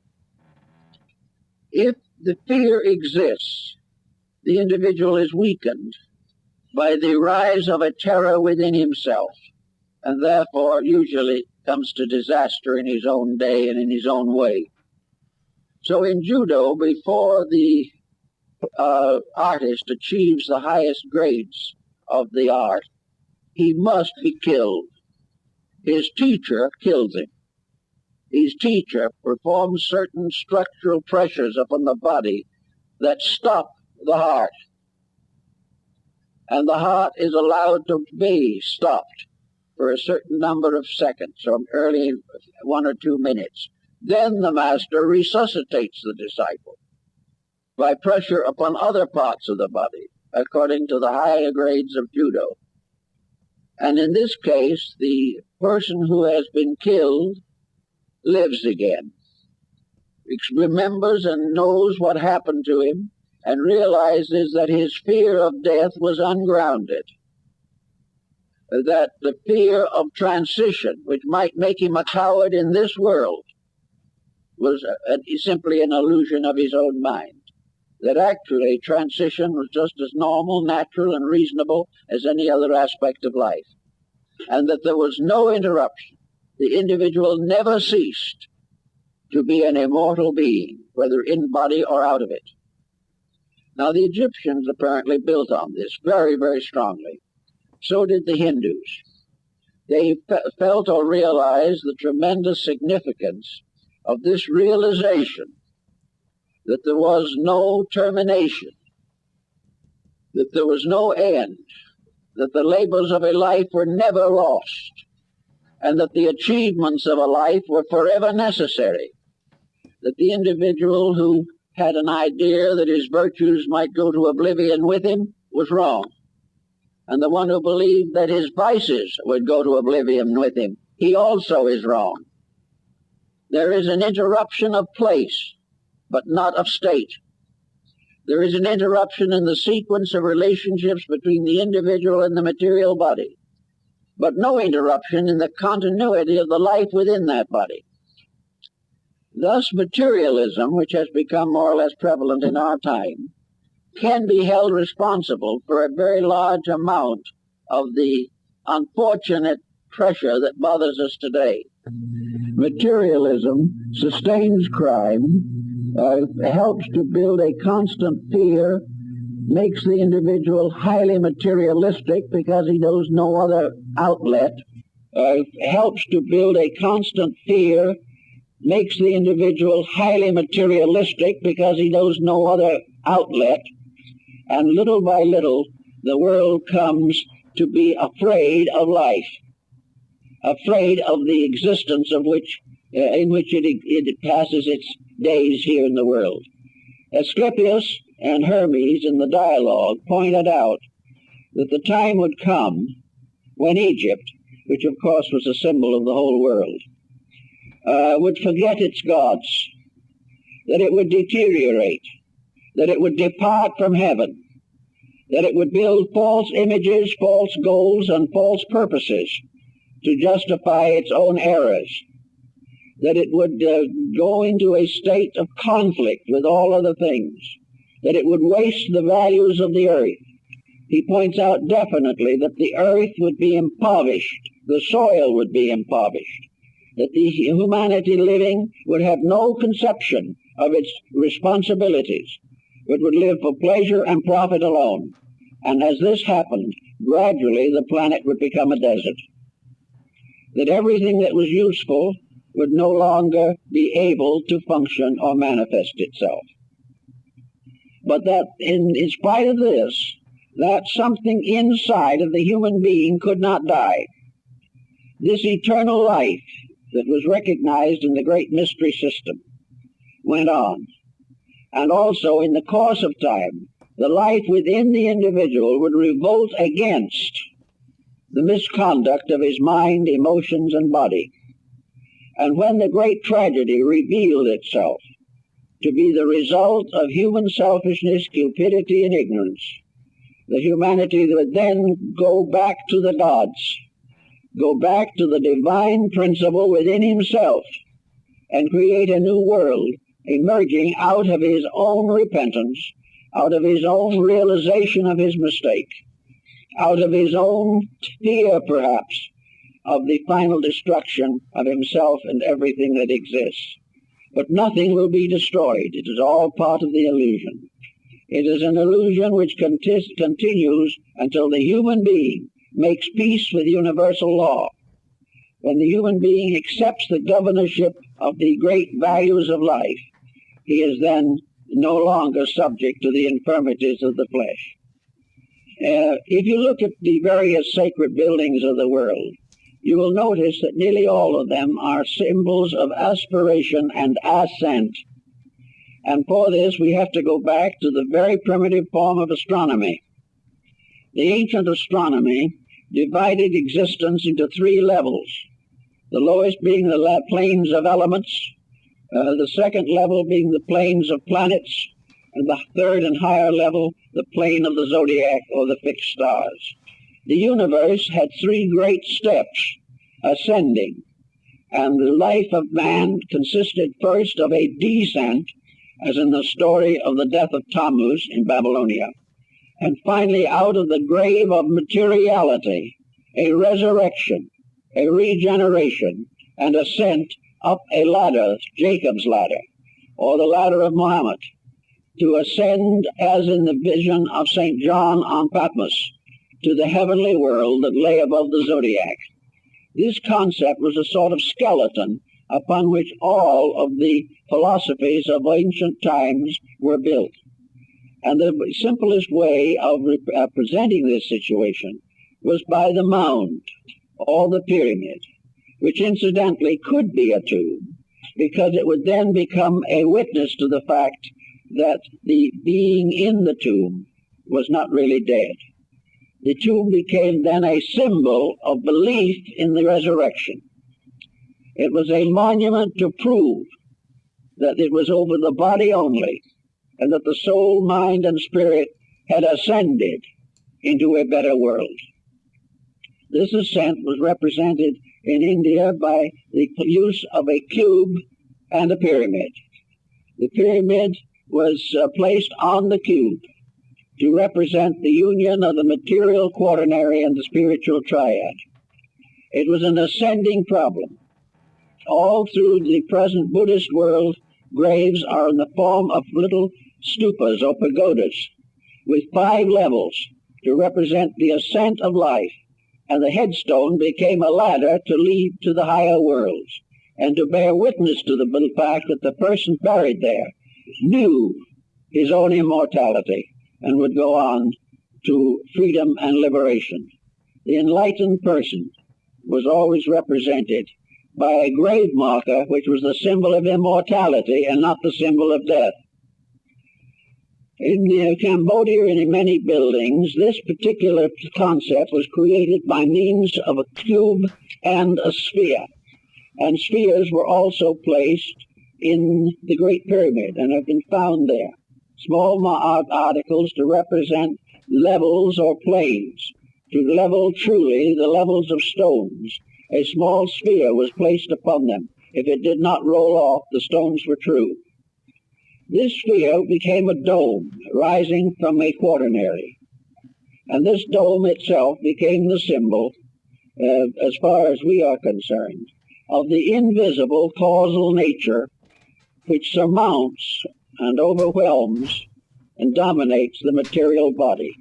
If the fear exists, the individual is weakened by the rise of a terror within himself, and therefore usually comes to disaster in his own day and in his own way. So in judo, before the artist achieves the highest grades of the art, he must be killed. His teacher kills him. His teacher performs certain structural pressures upon the body that stop the heart. And the heart is allowed to be stopped for a certain number of seconds, or early 1 or 2 minutes. Then the master resuscitates the disciple by pressure upon other parts of the body, according to the higher grades of judo. And in this case, the person who has been killed lives again, remembers and knows what happened to him, and realizes that his fear of death was ungrounded, that the fear of transition, which might make him a coward in this world, was simply an illusion of his own mind, that actually transition was just as normal, natural, and reasonable as any other aspect of life, and that there was no interruption. The individual never ceased to be an immortal being, whether in body or out of it. Now, the Egyptians apparently built on this very, very strongly. So did the Hindus. They felt or realized the tremendous significance of this realization that there was no termination, that there was no end, that the labors of a life were never lost, and that the achievements of a life were forever necessary, that the individual who had an idea that his virtues might go to oblivion with him was wrong, and the one who believed that his vices would go to oblivion with him, he also is wrong. There is an interruption of place, but not of state. There is an interruption in the sequence of relationships between the individual and the material body, but no interruption in the continuity of the life within that body. Thus, materialism, which has become more or less prevalent in our time, can be held responsible for a very large amount of the unfortunate pressure that bothers us today. Materialism sustains crime, helps to build a constant fear, makes the individual highly materialistic because he knows no other outlet, helps to build a constant fear, makes the individual highly materialistic because he knows no other outlet, and little by little the world comes to be afraid of life, afraid of the existence of which, in which it passes its days here in the world. Asclepius and Hermes in the dialogue pointed out that the time would come when Egypt, which of course was a symbol of the whole world, would forget its gods, that it would deteriorate, that it would depart from heaven, that it would build false images, false goals, and false purposes to justify its own errors, that it would go into a state of conflict with all other things, that it would waste the values of the earth. he points out definitely that the earth would be impoverished, the soil would be impoverished, that the humanity living would have no conception of its responsibilities, but would live for pleasure and profit alone. And as this happened, gradually the planet would become a desert, that everything that was useful would no longer be able to function or manifest itself. But that in spite of this, that something inside of the human being could not die. This eternal life that was recognized in the great mystery system went on. And also in the course of time, the life within the individual would revolt against the misconduct of his mind, emotions, and body. And when the great tragedy revealed itself to be the result of human selfishness, cupidity, and ignorance, the humanity would then go back to the gods, go back to the divine principle within himself, and create a new world emerging out of his own repentance, out of his own realization of his mistake, out of his own fear, perhaps, of the final destruction of himself and everything that exists. But nothing will be destroyed. It is all part of the illusion. It is an illusion which continues until the human being makes peace with universal law. When the human being accepts the governorship of the great values of life, he is then no longer subject to the infirmities of the flesh. If you look at the various sacred buildings of the world, you will notice that nearly all of them are symbols of aspiration and ascent. And for this, we have to go back to the very primitive form of astronomy. The ancient astronomy divided existence into three levels, the lowest being the planes of elements, the second level being the planes of planets, and the third and higher level, the plane of the zodiac or the fixed stars. The universe had three great steps ascending, and the life of man consisted first of a descent, as in the story of the death of Tammuz in Babylonia, and finally out of the grave of materiality, a resurrection, a regeneration, and ascent up a ladder, Jacob's ladder, or the ladder of Muhammad, to ascend, as in the vision of St. John on Patmos, to the heavenly world that lay above the zodiac. This concept was a sort of skeleton upon which all of the philosophies of ancient times were built. And the simplest way of presenting this situation was by the mound, or the pyramid, which incidentally could be a tomb, because it would then become a witness to the fact that the being in the tomb was not really dead. The tomb became then a symbol of belief in the resurrection. It was a monument to prove that it was over the body only, and that the soul, mind, and spirit had ascended into a better world. This ascent was represented in India by the use of a cube and a pyramid. The pyramid was placed on the cube to represent the union of the material quaternary and the spiritual triad. It was an ascending problem. All through the present Buddhist world, graves are in the form of little stupas or pagodas with 5 levels to represent the ascent of life, and the headstone became a ladder to lead to the higher worlds and to bear witness to the fact that the person buried there knew his own immortality and would go on to freedom and liberation. The enlightened person was always represented by a grave marker, which was the symbol of immortality and not the symbol of death. In Cambodia and in many buildings, this particular concept was created by means of a cube and a sphere. And spheres were also placed in the Great Pyramid and have been found there. Small articles to represent levels or planes, to level truly the levels of stones. A small sphere was placed upon them. If it did not roll off, the stones were true. This sphere became a dome rising from a quaternary. And this dome itself became the symbol, as far as we are concerned, of the invisible causal nature which surmounts and overwhelms and dominates the material body.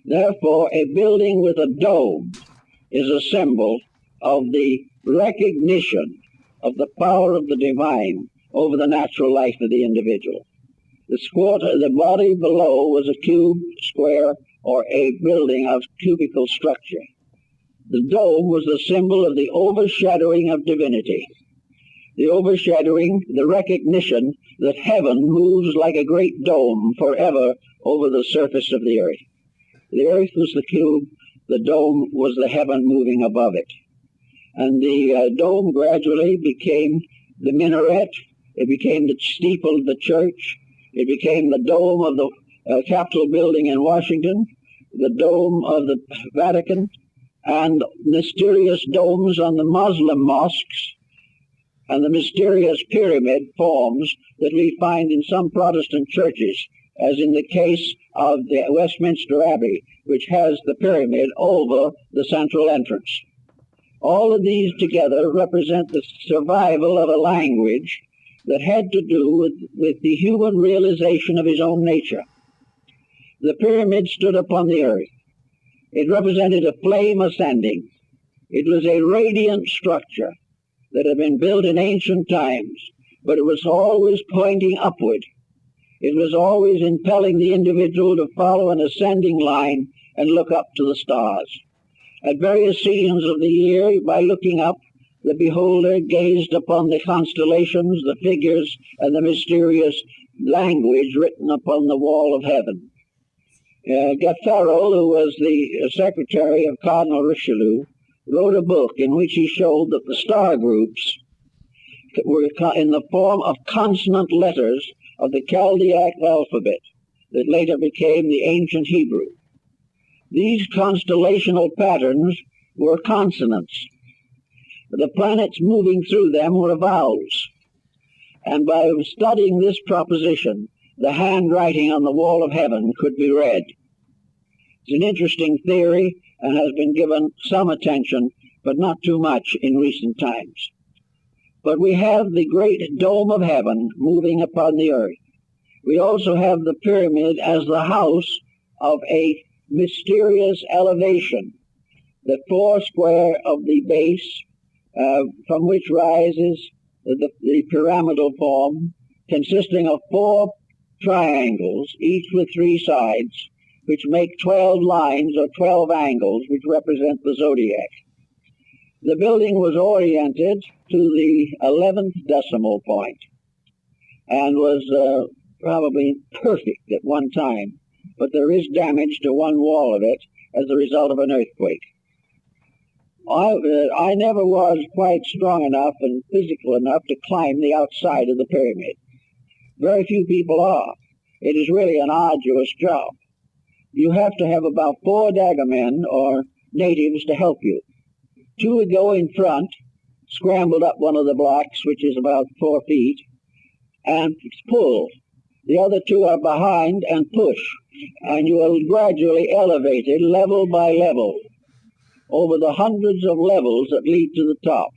Therefore, a building with a dome is a symbol of the recognition of the power of the divine over the natural life of the individual. The body below was a cube, square, or a building of cubical structure. The dome was the symbol of the overshadowing of divinity, the overshadowing, the recognition that heaven moves like a great dome forever over the surface of the earth. The earth was the cube, the dome was the heaven moving above it. And the dome gradually became the minaret, it became the steeple of the church, it became the dome of the Capitol building in Washington, the dome of the Vatican, and mysterious domes on the Muslim mosques, and the mysterious pyramid forms that we find in some Protestant churches, as in the case of the Westminster Abbey, which has the pyramid over the central entrance. All of these together represent the survival of a language that had to do with the human realization of his own nature. The pyramid stood upon the earth. It represented a flame ascending. It was a radiant structure that had been built in ancient times, but it was always pointing upward. It was always impelling the individual to follow an ascending line and look up to the stars. At various seasons of the year, by looking up, the beholder gazed upon the constellations, the figures, and the mysterious language written upon the wall of heaven. Gatherel, who was the secretary of Cardinal Richelieu, wrote a book in which he showed that the star groups were in the form of consonant letters of the Chaldaic alphabet that later became the ancient Hebrew. These constellational patterns were consonants. The planets moving through them were vowels. And by studying this proposition, the handwriting on the wall of heaven could be read. It's an interesting theory and has been given some attention, but not too much in recent times. But we have the great dome of heaven moving upon the earth. We also have the pyramid as the house of a mysterious elevation, the four square of the base, from which rises the pyramidal form, consisting of four triangles, each with three sides, which make 12 lines or 12 angles, which represent the zodiac. The building was oriented to the 11th decimal point and was probably perfect at one time, but there is damage to one wall of it as a result of an earthquake. I never was quite strong enough and physical enough to climb the outside of the pyramid. Very few people are. It is really an arduous job. You have to have about 4 daggermen or natives to help you. 2 would go in front, scrambled up one of the blocks, which is about 4 feet, and pull. The other 2 are behind and push, and you are gradually elevated level by level over the hundreds of levels that lead to the top.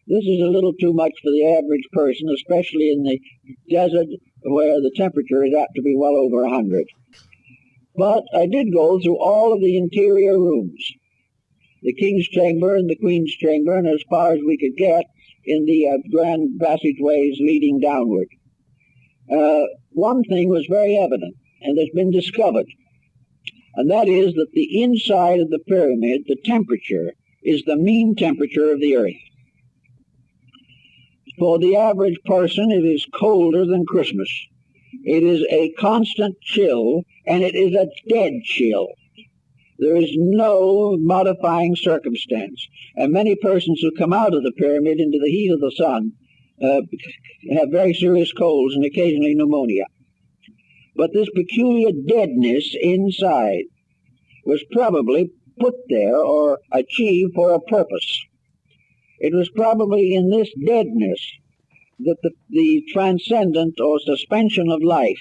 This is a little too much for the average person, especially in the desert where the temperature is apt to be well over 100. But I did go through all of the interior rooms, the King's Chamber and the Queen's Chamber, and as far as we could get in the grand passageways leading downward. One thing was very evident, and has been discovered, and that is that the inside of the pyramid, the temperature, is the mean temperature of the earth. For the average person, it is colder than Christmas. It is a constant chill, and it is a dead chill. There is no modifying circumstance. And many persons who come out of the pyramid into the heat of the sun have very serious colds and occasionally pneumonia. But this peculiar deadness inside was probably put there or achieved for a purpose. It was probably in this deadness that the transcendent or suspension of life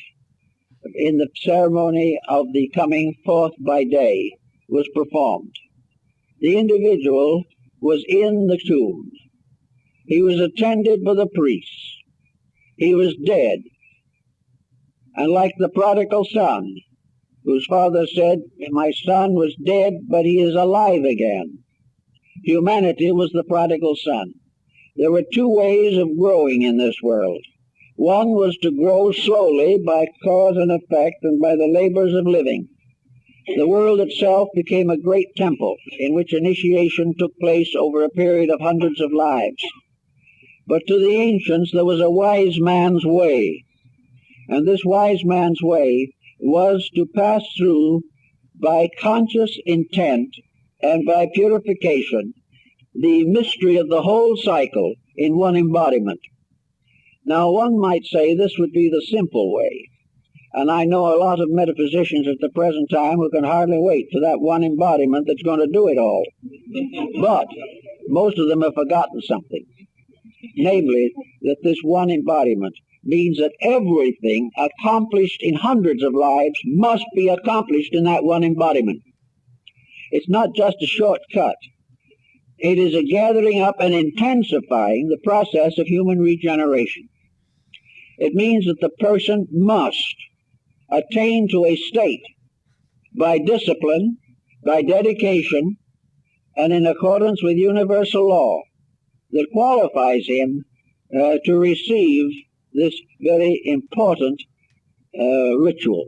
in the ceremony of the coming forth by day was performed. The individual was in the tomb. He was attended by the priests. He was dead. And like the prodigal son, whose father said, "My son was dead, but he is alive again." Humanity was the prodigal son. There were two ways of growing in this world. One was to grow slowly by cause and effect and by the labors of living. The world itself became a great temple in which initiation took place over a period of hundreds of lives. But to the ancients there was a wise man's way, and this wise man's way was to pass through by conscious intent and by purification the mystery of the whole cycle in one embodiment. Now one might say this would be the simple way, and I know a lot of metaphysicians at the present time who can hardly wait for that one embodiment that's going to do it all. But most of them have forgotten something, namely that this one embodiment means that everything accomplished in hundreds of lives must be accomplished in that one embodiment. It's not just a shortcut. It is a gathering up and intensifying the process of human regeneration. It means that the person must attain to a state by discipline, by dedication, and in accordance with universal law that qualifies him to receive this very important ritual.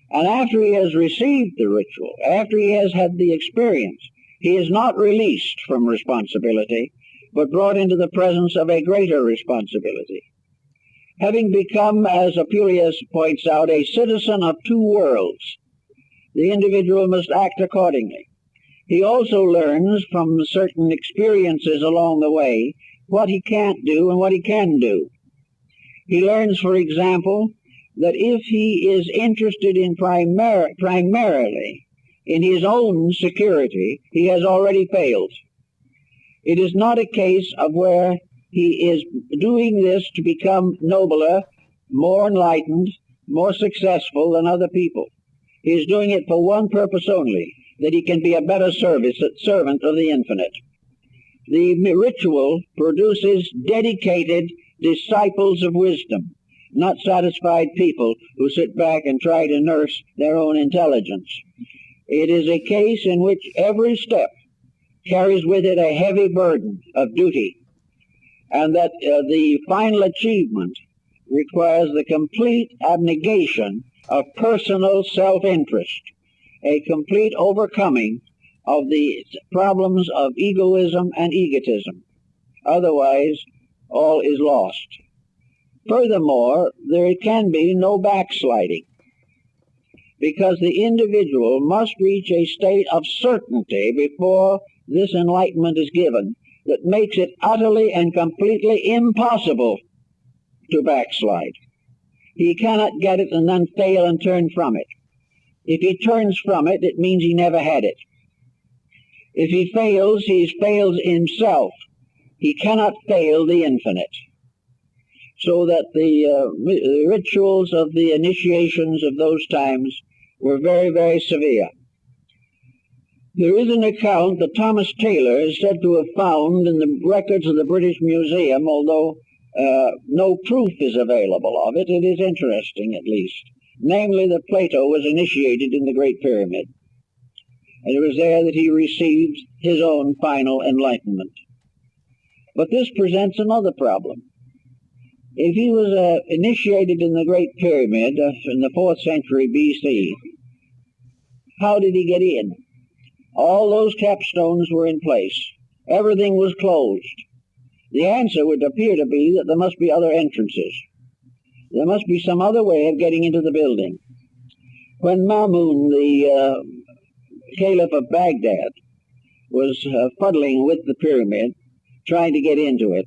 And after he has received the ritual, after he has had the experience, he is not released from responsibility, but brought into the presence of a greater responsibility. Having become, as Apuleius points out, a citizen of two worlds, the individual must act accordingly. He also learns from certain experiences along the way what he can't do and what he can do. He learns, for example, that if he is interested in primarily in his own security, he has already failed. It is not a case of where he is doing this to become nobler, more enlightened, more successful than other people. He is doing it for one purpose only, that he can be a better servant of the infinite. The ritual produces dedicated disciples of wisdom, not satisfied people who sit back and try to nurse their own intelligence. It is a case in which every step carries with it a heavy burden of duty, and that the final achievement requires the complete abnegation of personal self-interest, a complete overcoming of the problems of egoism and egotism. Otherwise, all is lost. Furthermore, there can be no backsliding, because the individual must reach a state of certainty before this enlightenment is given that makes it utterly and completely impossible to backslide. He cannot get it and then fail and turn from it. If he turns from it, it means he never had it. If he fails, he fails himself. He cannot fail the infinite. So that the rituals of the initiations of those times were very, very severe. There is an account that Thomas Taylor is said to have found in the records of the British Museum, although no proof is available of it. It is interesting, at least. Namely, that Plato was initiated in the Great Pyramid. And it was there that he received his own final enlightenment. But this presents another problem. If he was initiated in the Great Pyramid in the 4th century B.C., how did he get in? All those capstones were in place. Everything was closed. The answer would appear to be that there must be other entrances. There must be some other way of getting into the building. When Mamun, the Caliph of Baghdad, was fuddling with the pyramid, trying to get into it,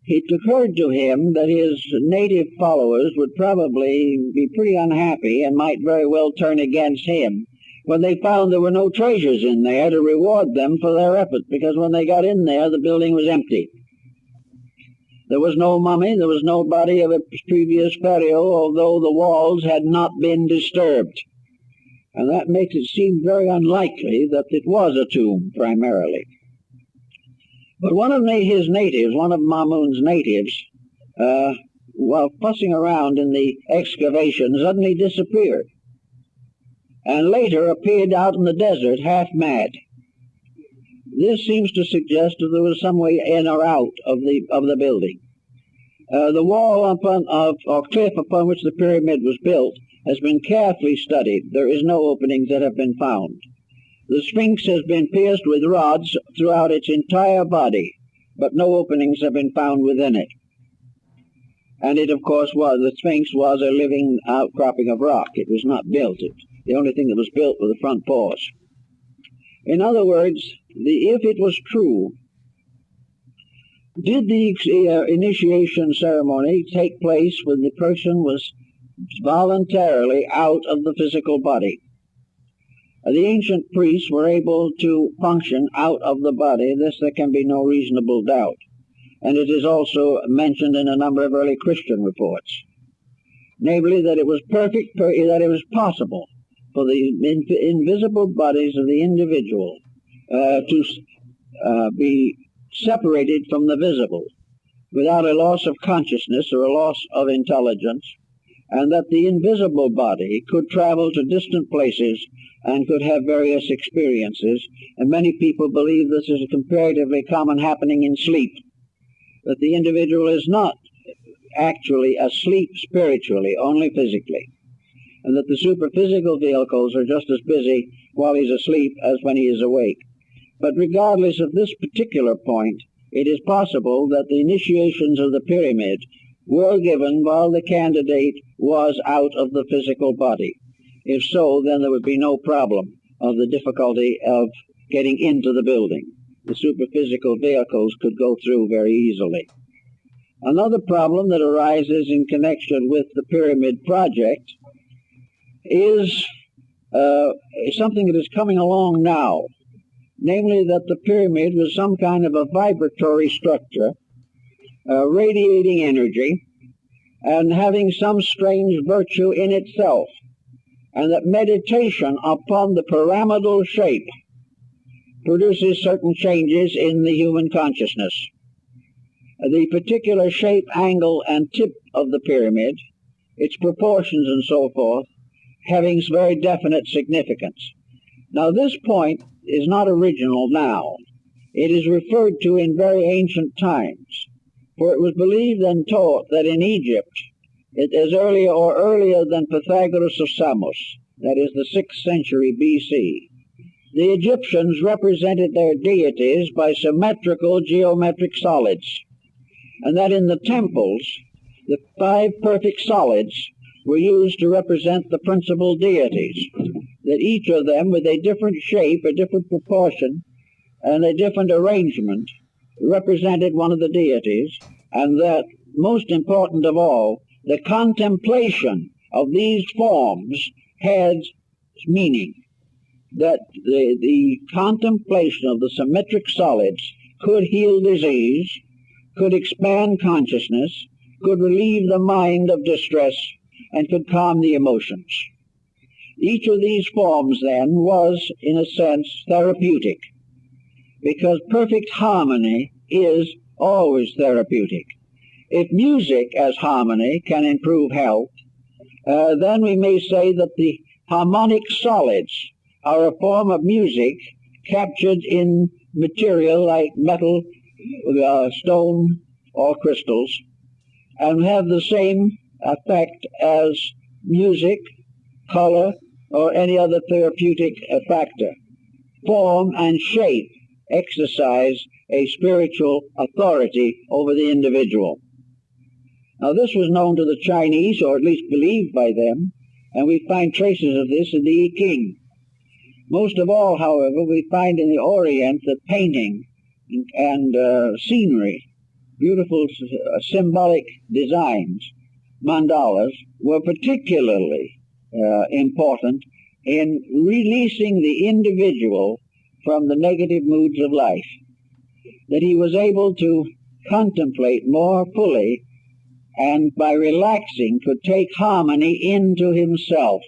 it occurred to him that his native followers would probably be pretty unhappy and might very well turn against him when they found there were no treasures in there to reward them for their effort, because when they got in there, the building was empty. There was no mummy, there was no body of a previous burial, although the walls had not been disturbed. And that makes it seem very unlikely that it was a tomb, primarily. But one of his natives, one of Mamun's natives, while fussing around in the excavation, suddenly disappeared, and later appeared out in the desert, half mad. This seems to suggest that there was some way in or out of the building. The wall or cliff upon which the pyramid was built has been carefully studied. There is no openings that have been found. The Sphinx has been pierced with rods throughout its entire body, but no openings have been found within it. And it, of course, the Sphinx was a living outcropping of rock. It was not built. The only thing that was built were the front paws. In other words, if it was true, did the initiation ceremony take place when the person was voluntarily out of the physical body? The ancient priests were able to function out of the body. This there can be no reasonable doubt. And it is also mentioned in a number of early Christian reports. Namely, that it was that it was possible for the invisible bodies of the individual to be separated from the visible without a loss of consciousness or a loss of intelligence, and that the invisible body could travel to distant places and could have various experiences. And many people believe this is a comparatively common happening in sleep, that the individual is not actually asleep spiritually, only physically, and that the superphysical vehicles are just as busy while he's asleep as when he is awake. But regardless of this particular point, it is possible that the initiations of the pyramid were given while the candidate was out of the physical body. If so, then there would be no problem of the difficulty of getting into the building. The superphysical vehicles could go through very easily. Another problem that arises in connection with the pyramid project is something that is coming along now, namely that the pyramid was some kind of a vibratory structure, radiating energy, and having some strange virtue in itself, and that meditation upon the pyramidal shape produces certain changes in the human consciousness. The particular shape, angle, and tip of the pyramid, its proportions and so forth, having very definite significance. Now, this point is not original now. It is referred to in very ancient times, for it was believed and taught that in Egypt, as earlier than Pythagoras of Samos, that is the 6th century B.C., the Egyptians represented their deities by symmetrical geometric solids, and that in the temples, the 5 perfect solids were used to represent the principal deities, that each of them with a different shape, a different proportion, and a different arrangement represented one of the deities, and that, most important of all, the contemplation of these forms had meaning, that the contemplation of the symmetric solids could heal disease, could expand consciousness, could relieve the mind of distress, and could calm the emotions. Each of these forms, then, was, in a sense, therapeutic, because perfect harmony is always therapeutic. If music as harmony can improve health, then we may say that the harmonic solids are a form of music captured in material like metal, stone, or crystals, and have the same effect as music, color, or any other therapeutic factor. Form and shape exercise a spiritual authority over the individual. Now, this was known to the Chinese, or at least believed by them, and we find traces of this in the I Ching. Most of all, however, we find in the Orient that painting and scenery, beautiful symbolic designs, mandalas, were particularly important in releasing the individual from the negative moods of life, that he was able to contemplate more fully and by relaxing could take harmony into himself.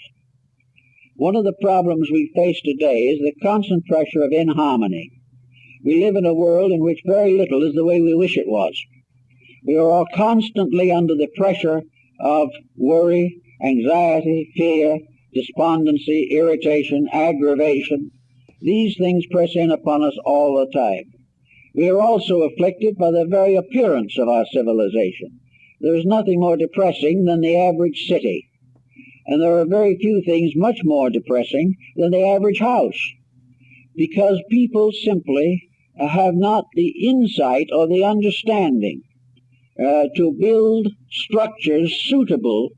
One of the problems we face today is the constant pressure of inharmony. We live in a world in which very little is the way we wish it was. We are all constantly under the pressure of worry, anxiety, fear, despondency, irritation, aggravation. These things press in upon us all the time. We are also afflicted by the very appearance of our civilization. There is nothing more depressing than the average city. And there are very few things much more depressing than the average house, because people simply have not the insight or the understanding to build structures suitable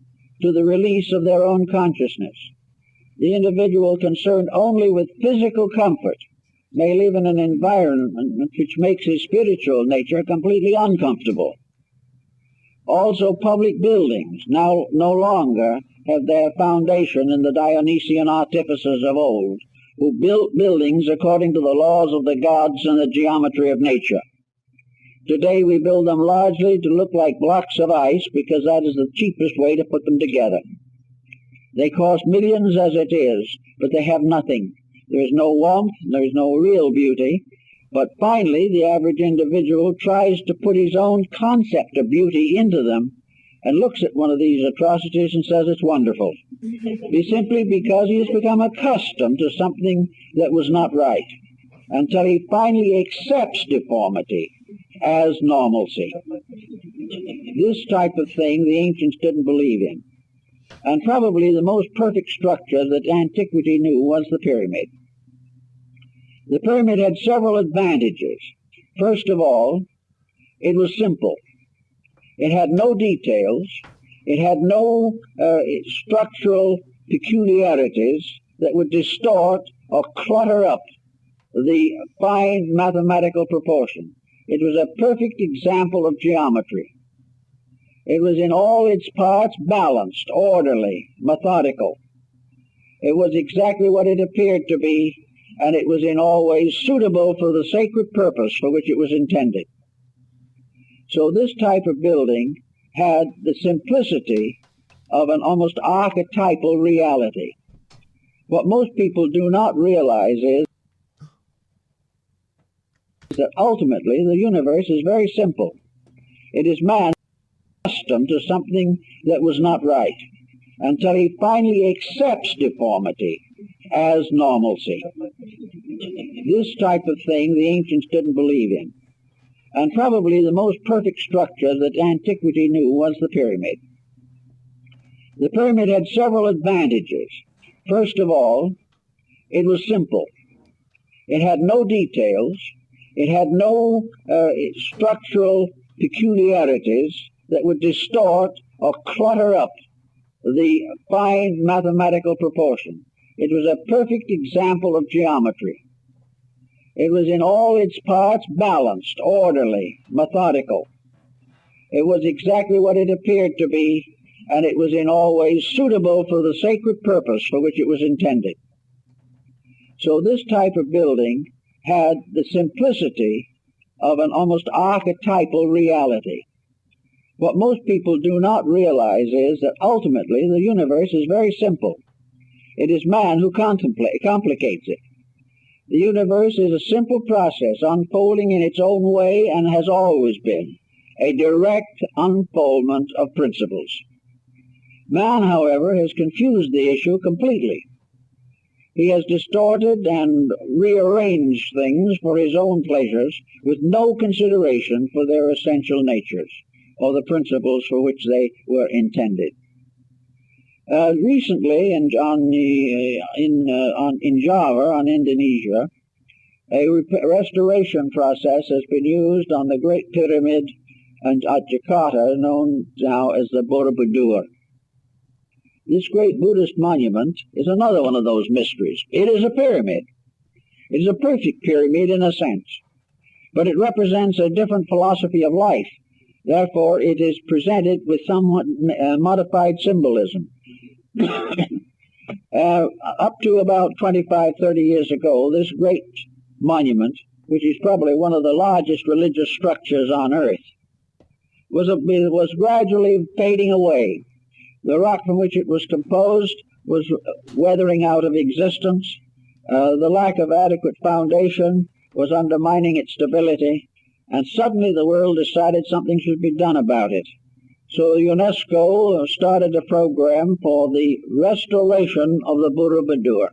to the release of their own consciousness. The individual concerned only with physical comfort may live in an environment which makes his spiritual nature completely uncomfortable. Also, public buildings now no longer have their foundation in the Dionysian artificers of old, who built buildings according to the laws of the gods and the geometry of nature. Today we build them largely to look like blocks of ice because that is the cheapest way to put them together. They cost millions as it is, but they have nothing. There is no warmth, there is no real beauty, but finally the average individual tries to put his own concept of beauty into them and looks at one of these atrocities and says it's wonderful. Simply because he has become accustomed to something that was not right, until he finally accepts deformity as normalcy. This type of thing the ancients didn't believe in. And probably the most perfect structure that antiquity knew was the pyramid. The pyramid had several advantages. First of all, it was simple. It had no details. It had no structural peculiarities that would distort or clutter up the fine mathematical proportion. It was a perfect example of geometry. It was in all its parts balanced, orderly, methodical. It was exactly what it appeared to be, and it was in all ways suitable for the sacred purpose for which it was intended. So this type of building had the simplicity of an almost archetypal reality. What most people do not realize is that ultimately the universe is very simple. It is man accustomed to something that was not right, until he finally accepts deformity as normalcy. This type of thing the ancients didn't believe in. And probably the most perfect structure that antiquity knew was the pyramid. The pyramid had several advantages. First of all, it was simple. It had no details. It had no structural peculiarities that would distort or clutter up the fine mathematical proportion. It was a perfect example of geometry. It was in all its parts balanced, orderly, methodical. It was exactly what it appeared to be, and it was in all ways suitable for the sacred purpose for which it was intended. So this type of building had the simplicity of an almost archetypal reality. What most people do not realize is that ultimately the universe is very simple. It is man who complicates it. The universe is a simple process unfolding in its own way and has always been a direct unfoldment of principles. Man, however, has confused the issue completely. He has distorted and rearranged things for his own pleasures with no consideration for their essential natures or the principles for which they were intended. Recently, in Java, on Indonesia, a restoration process has been used on the Great Pyramid at Jakarta, known now as the Borobudur. This great Buddhist monument is another one of those mysteries. It is a pyramid. It is a perfect pyramid in a sense, but it represents a different philosophy of life. Therefore, it is presented with somewhat modified symbolism. Up to about 25, 30 years ago, this great monument which is probably one of the largest religious structures on earth, was gradually fading away. The rock from which it was composed was weathering out of existence. The lack of adequate foundation was undermining its stability, and suddenly the world decided something should be done about it. So UNESCO started a program for the restoration of the Borobudur.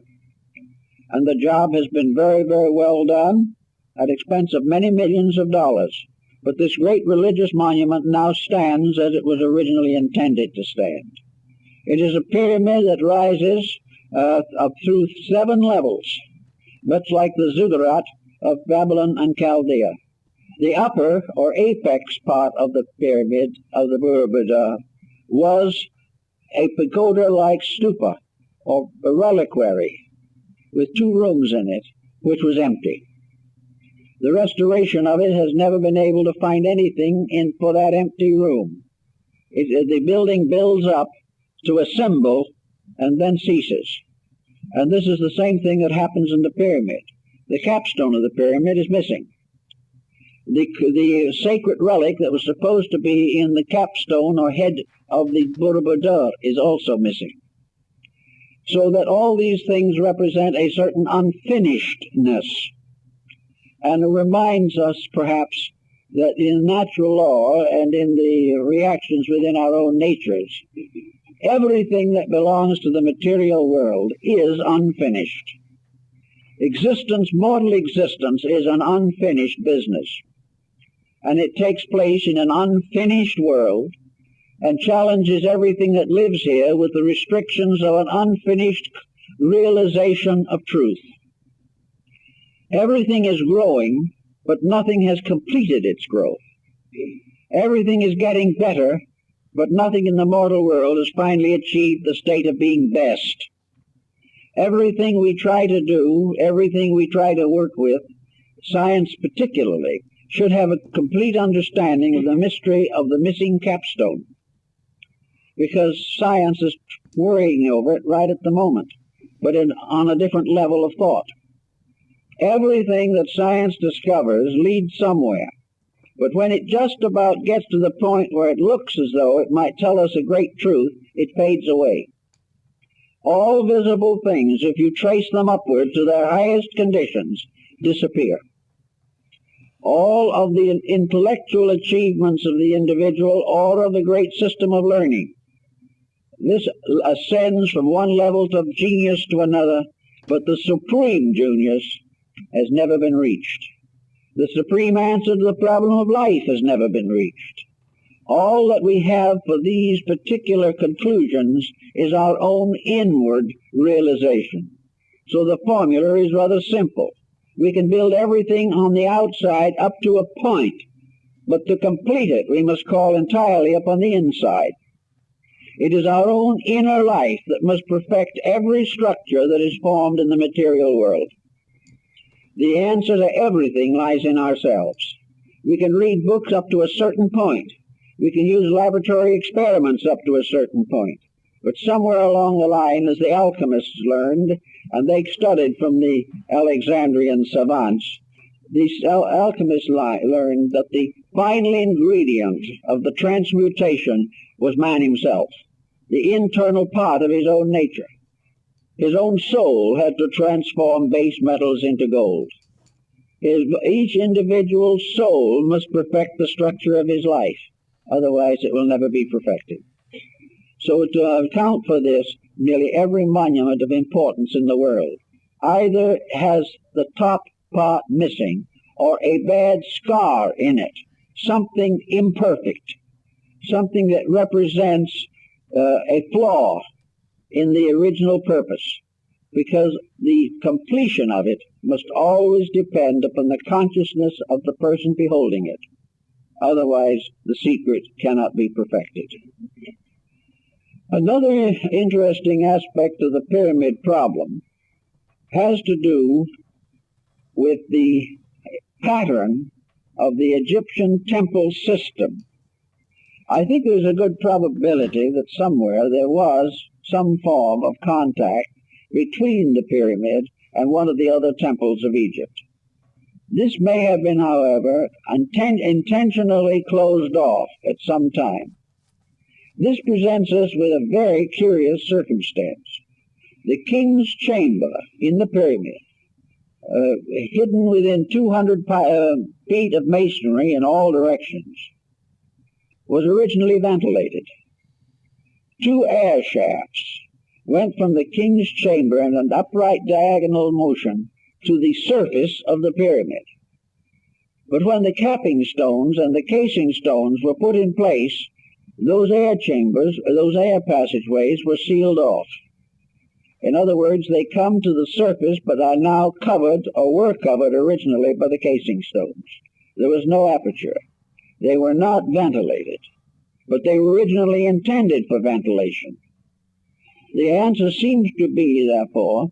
And the job has been very, very well done at expense of many millions of dollars. But this great religious monument now stands as it was originally intended to stand. It is a pyramid that rises up through 7 levels, much like the ziggurat of Babylon and Chaldea. The upper or apex part of the pyramid of the Borobudur was a pagoda-like stupa or a reliquary with 2 rooms in it, which was empty. The restoration of it has never been able to find anything for that empty room. The building builds up to a symbol and then ceases. And this is the same thing that happens in the pyramid. The capstone of the pyramid is missing. The sacred relic that was supposed to be in the capstone or head of the Borobudur is also missing. So that all these things represent a certain unfinishedness, and it reminds us perhaps that in natural law and in the reactions within our own natures, everything that belongs to the material world is unfinished. Mortal existence is an unfinished business. And it takes place in an unfinished world and challenges everything that lives here with the restrictions of an unfinished realization of truth. Everything is growing, but nothing has completed its growth. Everything is getting better, but nothing in the mortal world has finally achieved the state of being best. Everything we try to do, everything we try to work with, science particularly, should have a complete understanding of the mystery of the missing capstone, because science is worrying over it right at the moment, but on a different level of thought. Everything that science discovers leads somewhere, but when it just about gets to the point where it looks as though it might tell us a great truth, it fades away. All visible things, if you trace them upward to their highest conditions, disappear. All of the intellectual achievements of the individual or of the great system of learning, this ascends from one level of genius to another, but the supreme genius has never been reached. The supreme answer to the problem of life has never been reached. All that we have for these particular conclusions is our own inward realization. So the formula is rather simple. We can build everything on the outside up to a point, but to complete it, we must call entirely upon the inside. It is our own inner life that must perfect every structure that is formed in the material world. The answer to everything lies in ourselves. We can read books up to a certain point. We can use laboratory experiments up to a certain point. But somewhere along the line, as the alchemists learned, and they studied from the Alexandrian savants, these alchemists learned that the final ingredient of the transmutation was man himself, the internal part of his own nature. His own soul had to transform base metals into gold. Each individual soul must perfect the structure of his life, otherwise it will never be perfected. So to account for this, nearly every monument of importance in the world either has the top part missing or a bad scar in it, something imperfect, something that represents a flaw in the original purpose, because the completion of it must always depend upon the consciousness of the person beholding it. Otherwise, the secret cannot be perfected. Another interesting aspect of the pyramid problem has to do with the pattern of the Egyptian temple system. I think there's a good probability that somewhere there was some form of contact between the pyramid and one of the other temples of Egypt. This may have been, however, intentionally closed off at some time. This presents us with a very curious circumstance. The king's chamber in the pyramid, hidden within 200 feet of masonry in all directions, was originally ventilated. 2 air shafts went from the king's chamber in an upright diagonal motion to the surface of the pyramid. But when the capping stones and the casing stones were put in place, those air chambers, those air passageways were sealed off. In other words, they come to the surface but are now covered, or were covered originally, by the casing stones. There was no aperture. They were not ventilated, but they were originally intended for ventilation. The answer seems to be, therefore,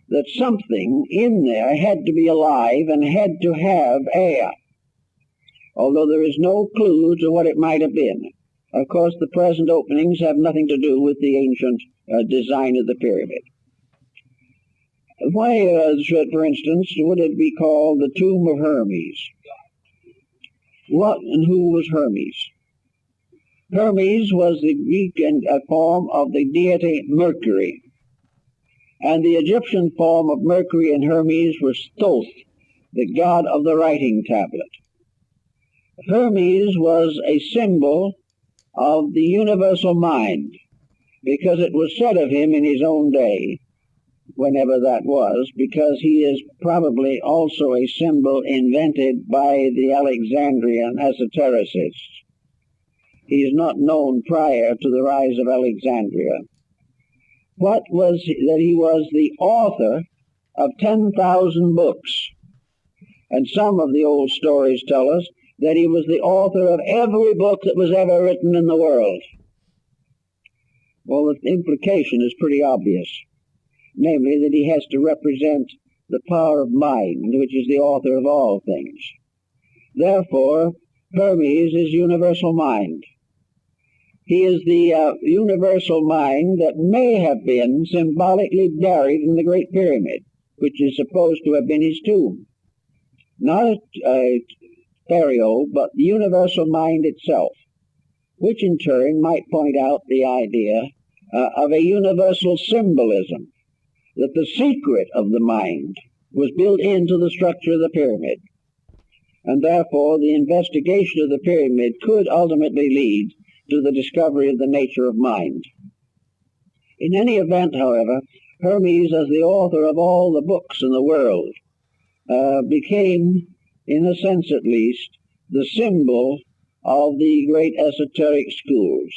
that something in there had to be alive and had to have air, although there is no clue to what it might have been. Of course, the present openings have nothing to do with the ancient design of the pyramid. Why, for instance, would it be called the tomb of Hermes? What and who was Hermes? Hermes was the Greek form of the deity Mercury, and the Egyptian form of Mercury and Hermes was Thoth, the god of the writing tablet. Hermes was a symbol of the universal mind, because it was said of him in his own day, whenever that was, because he is probably also a symbol invented by the Alexandrian esotericists. He is not known prior to the rise of Alexandria. What was that he was the author of 10,000 books, and some of the old stories tell us that he was the author of every book that was ever written in the world. Well, the implication is pretty obvious, namely that he has to represent the power of mind, which is the author of all things. Therefore, Hermes is universal mind. He is the universal mind that may have been symbolically buried in the Great Pyramid, which is supposed to have been his tomb. Not a burial, but the universal mind itself, which in turn might point out the idea of a universal symbolism, that the secret of the mind was built into the structure of the pyramid, and therefore the investigation of the pyramid could ultimately lead to the discovery of the nature of mind. In any event, however, Hermes, as the author of all the books in the world, became, in a sense at least, the symbol of the great esoteric schools.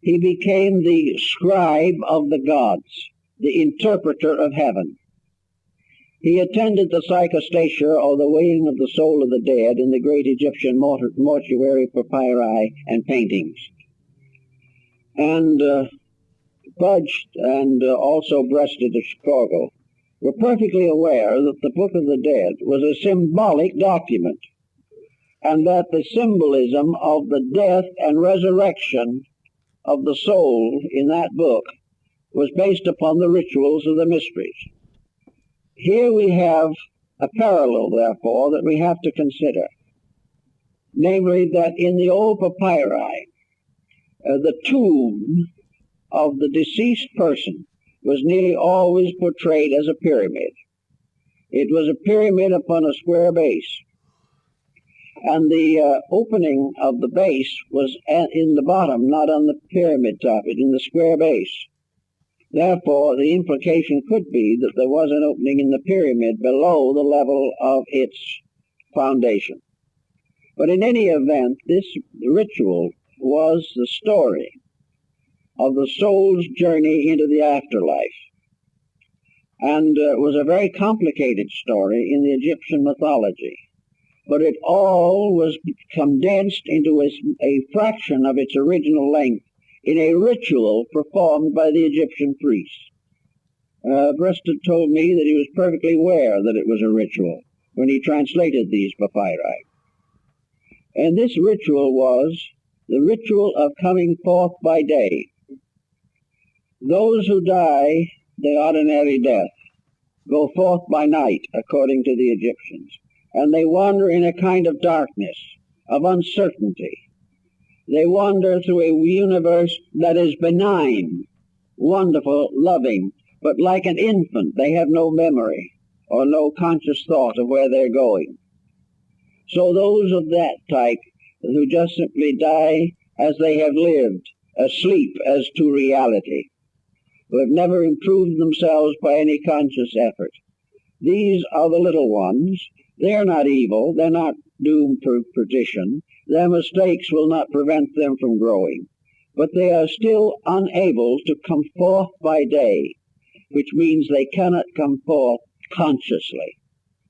He became the scribe of the gods, the interpreter of heaven. He attended the psychostasia, or the weighing of the soul of the dead, in the great Egyptian mortuary papyri and paintings. And Budge and also Breasted of Chicago were perfectly aware that the Book of the Dead was a symbolic document, and that the symbolism of the death and resurrection of the soul in that book was based upon the rituals of the mysteries. Here we have a parallel, therefore, that we have to consider, namely that in the old papyri, the tomb of the deceased person was nearly always portrayed as a pyramid. It was a pyramid upon a square base, and the opening of the base was in the bottom, not on the pyramid top, but in the square base. Therefore, the implication could be that there was an opening in the pyramid below the level of its foundation. But in any event, this ritual was the story of the soul's journey into the afterlife, and was a very complicated story in the Egyptian mythology. But it all was condensed into a fraction of its original length in a ritual performed by the Egyptian priests. Breasted told me that he was perfectly aware that it was a ritual when he translated these papyri. And this ritual was the ritual of coming forth by day. Those who die the ordinary death go forth by night, according to the Egyptians, and they wander in a kind of darkness, of uncertainty. They wander through a universe that is benign, wonderful, loving, but like an infant, they have no memory or no conscious thought of where they're going. So those of that type who just simply die as they have lived, asleep as to reality, who have never improved themselves by any conscious effort. These are the little ones. They're not evil. They're not doomed for perdition. Their mistakes will not prevent them from growing. But they are still unable to come forth by day, which means they cannot come forth consciously.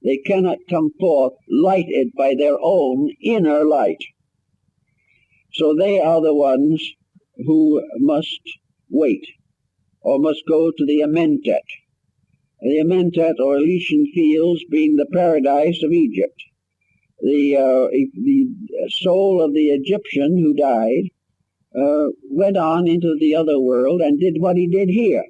They cannot come forth lighted by their own inner light. So they are the ones who must wait, or must go to the Amentet. The Amentet, or Elysian fields, being the paradise of Egypt. The soul of the Egyptian who died went on into the other world and did what he did here.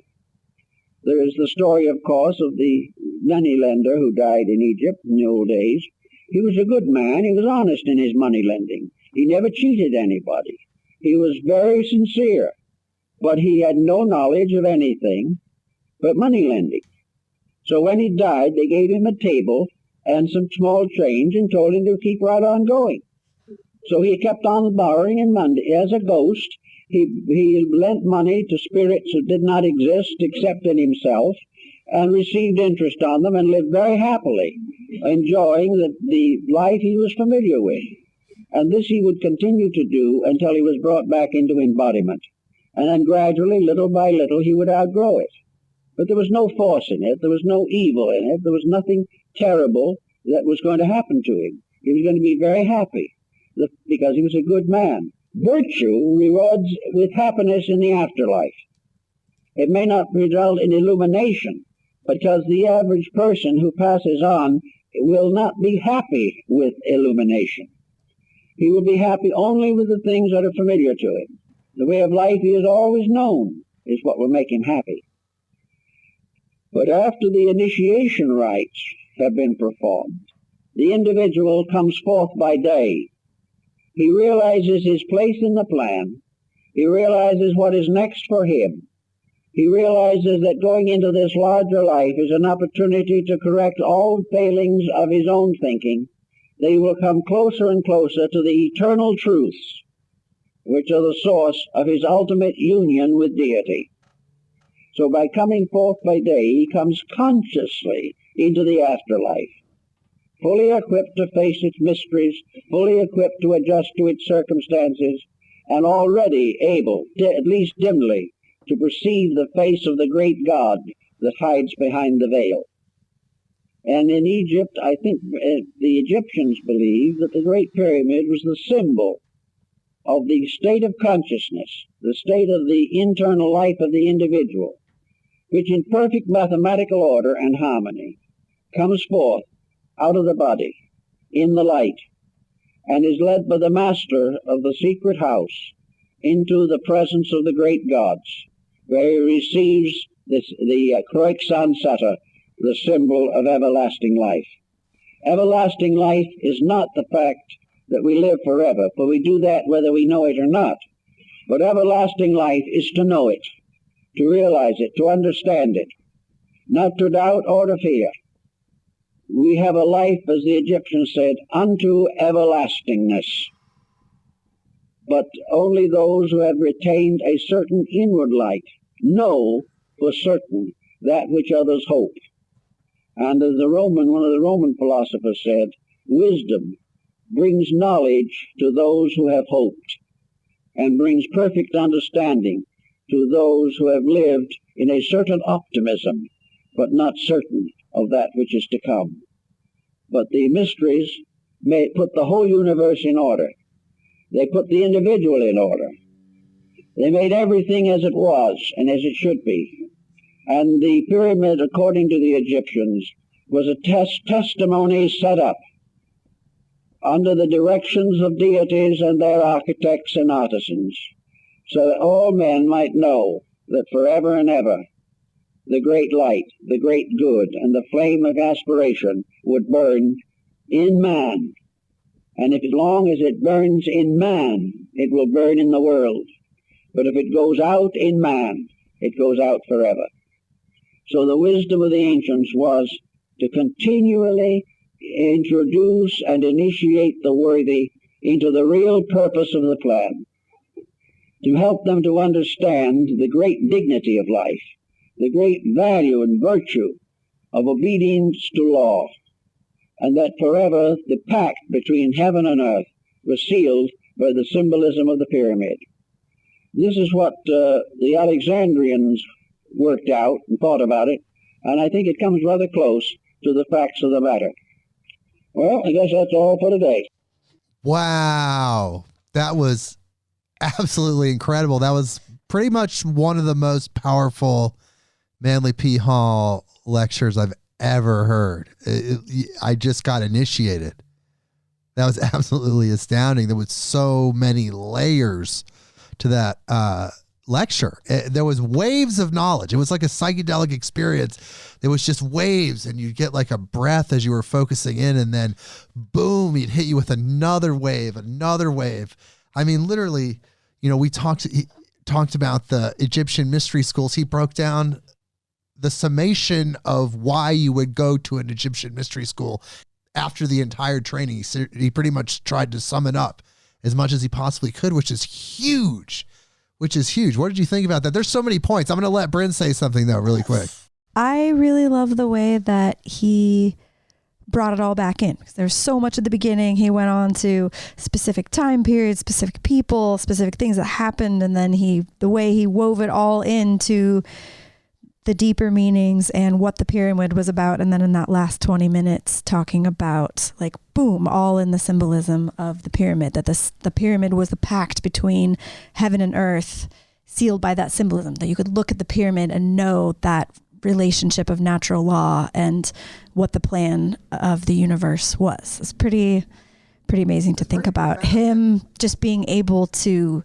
There is the story, of course, of the moneylender who died in Egypt in the old days. He was a good man. He was honest in his money lending. He never cheated anybody. He was very sincere, but he had no knowledge of anything but money lending. So when he died, they gave him a table and some small change and told him to keep right on going. So he kept on borrowing and money. As a ghost, he lent money to spirits that did not exist except in himself, and received interest on them and lived very happily, enjoying the life he was familiar with. And this he would continue to do until he was brought back into embodiment. And then gradually, little by little, he would outgrow it. But there was no force in it. There was no evil in it. There was nothing terrible that was going to happen to him. He was going to be very happy because he was a good man. Virtue rewards with happiness in the afterlife. It may not result in illumination, because the average person who passes on will not be happy with illumination. He will be happy only with the things that are familiar to him. The way of life he has always known is what will make him happy. But after the initiation rites have been performed, the individual comes forth by day. He realizes his place in the plan. He realizes what is next for him. He realizes that going into this larger life is an opportunity to correct all failings of his own thinking. That he will come closer and closer to the eternal truths, which are the source of his ultimate union with deity. So by coming forth by day, he comes consciously into the afterlife, fully equipped to face its mysteries, fully equipped to adjust to its circumstances, and already able, at least dimly, to perceive the face of the great God that hides behind the veil. And in Egypt, I think the Egyptians believed that the Great Pyramid was the symbol of the state of consciousness, the state of the internal life of the individual, which in perfect mathematical order and harmony comes forth out of the body, in the light, and is led by the master of the secret house into the presence of the great gods, where he receives the Kroixan Sata, the symbol of everlasting life. Everlasting life is not the fact that we live forever, for we do that whether we know it or not. But everlasting life is to know it, to realize it, to understand it, not to doubt or to fear. We have a life, as the Egyptians said, unto everlastingness. But only those who have retained a certain inward light know for certain that which others hope. And as one of the Roman philosophers said, wisdom brings knowledge to those who have hoped, and brings perfect understanding to those who have lived in a certain optimism, but not certain of that which is to come. But the mysteries may put the whole universe in order. They put the individual in order. They made everything as it was and as it should be. And the pyramid, according to the Egyptians, was a testimony set up under the directions of deities and their architects and artisans, so that all men might know that forever and ever the great light, the great good, and the flame of aspiration would burn in man. And if as long as it burns in man, it will burn in the world. But if it goes out in man, it goes out forever. So the wisdom of the ancients was to continually introduce and initiate the worthy into the real purpose of the plan, to help them to understand the great dignity of life, the great value and virtue of obedience to law, and that forever the pact between heaven and earth was sealed by the symbolism of the pyramid. This is what the Alexandrians worked out and thought about it, and I think it comes rather close to the facts of the matter. Well, I guess that's all for today. Wow. That was absolutely incredible. That was pretty much one of the most powerful Manly P. Hall lectures I've ever heard. I just got initiated. That was absolutely astounding. There was so many layers to that lecture. There was waves of knowledge. It was like a psychedelic experience. There was just waves, and you'd get like a breath as you were focusing in, and then boom, he'd hit you with another wave, another wave. I mean, literally, you know, he talked about the Egyptian mystery schools. He broke down the summation of why you would go to an Egyptian mystery school after the entire training. He pretty much tried to sum it up as much as he possibly could, which is huge. What did you think about that? There's so many points. I'm going to let Brynn say something though, really quick. I really love the way that he brought it all back in, because there's so much at the beginning. He went on to specific time periods, specific people, specific things that happened. And then the way he wove it all into the deeper meanings and what the pyramid was about. And then in that last 20 minutes talking about, like, boom, all in the symbolism of the pyramid, that the pyramid was the pact between heaven and earth, sealed by that symbolism, that you could look at the pyramid and know that relationship of natural law and what the plan of the universe was. It's pretty amazing to think about him just being able to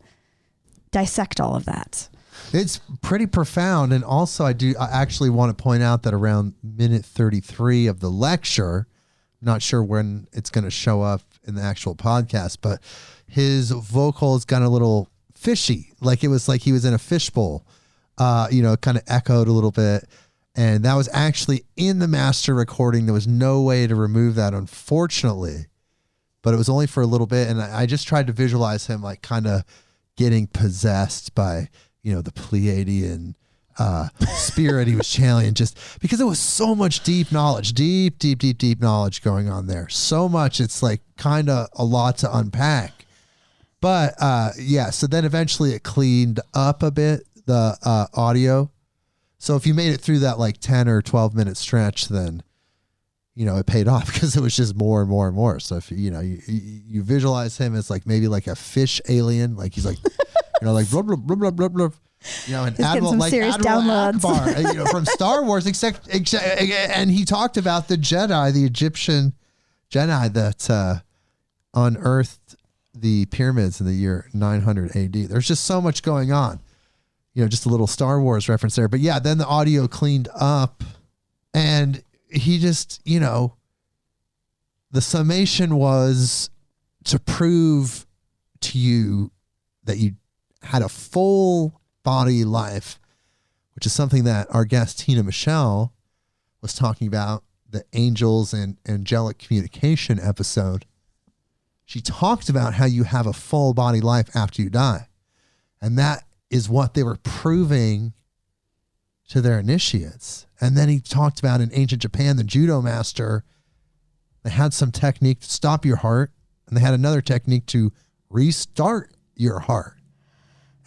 dissect all of that. It's pretty profound. And also I actually want to point out that around minute 33 of the lecture, not sure when it's going to show up in the actual podcast, but his vocals got a little fishy. Like it was like he was in a fishbowl, kind of echoed a little bit. And that was actually in the master recording. There was no way to remove that, unfortunately, but it was only for a little bit. And I just tried to visualize him like kind of getting possessed by, the Pleiadian spirit he was channeling, just because there was so much deep knowledge, deep knowledge going on there. So much. It's like kind of a lot to unpack, but so then eventually it cleaned up a bit, the audio. So if you made it through that like 10 or 12 minute stretch, then, it paid off because it was just more and more and more. So if you visualize him as like maybe like a fish alien, like he's like, like blah, blah, blah, blah, blah, blah. And He's Admiral, some like serious Admiral downloads. Akbar, from Star Wars, and he talked about the Jedi, the Egyptian Jedi that unearthed the pyramids in the year 900 AD. There's just so much going on. Just a little Star Wars reference there. But yeah, then the audio cleaned up, and he just, the summation was to prove to you that you had a full body life, which is something that our guest Tina Michelle was talking about, the angels and angelic communication episode. She talked about how you have a full body life after you die. And that is what they were proving to their initiates. And then he talked about in ancient Japan, the judo master, they had some technique to stop your heart, and they had another technique to restart your heart.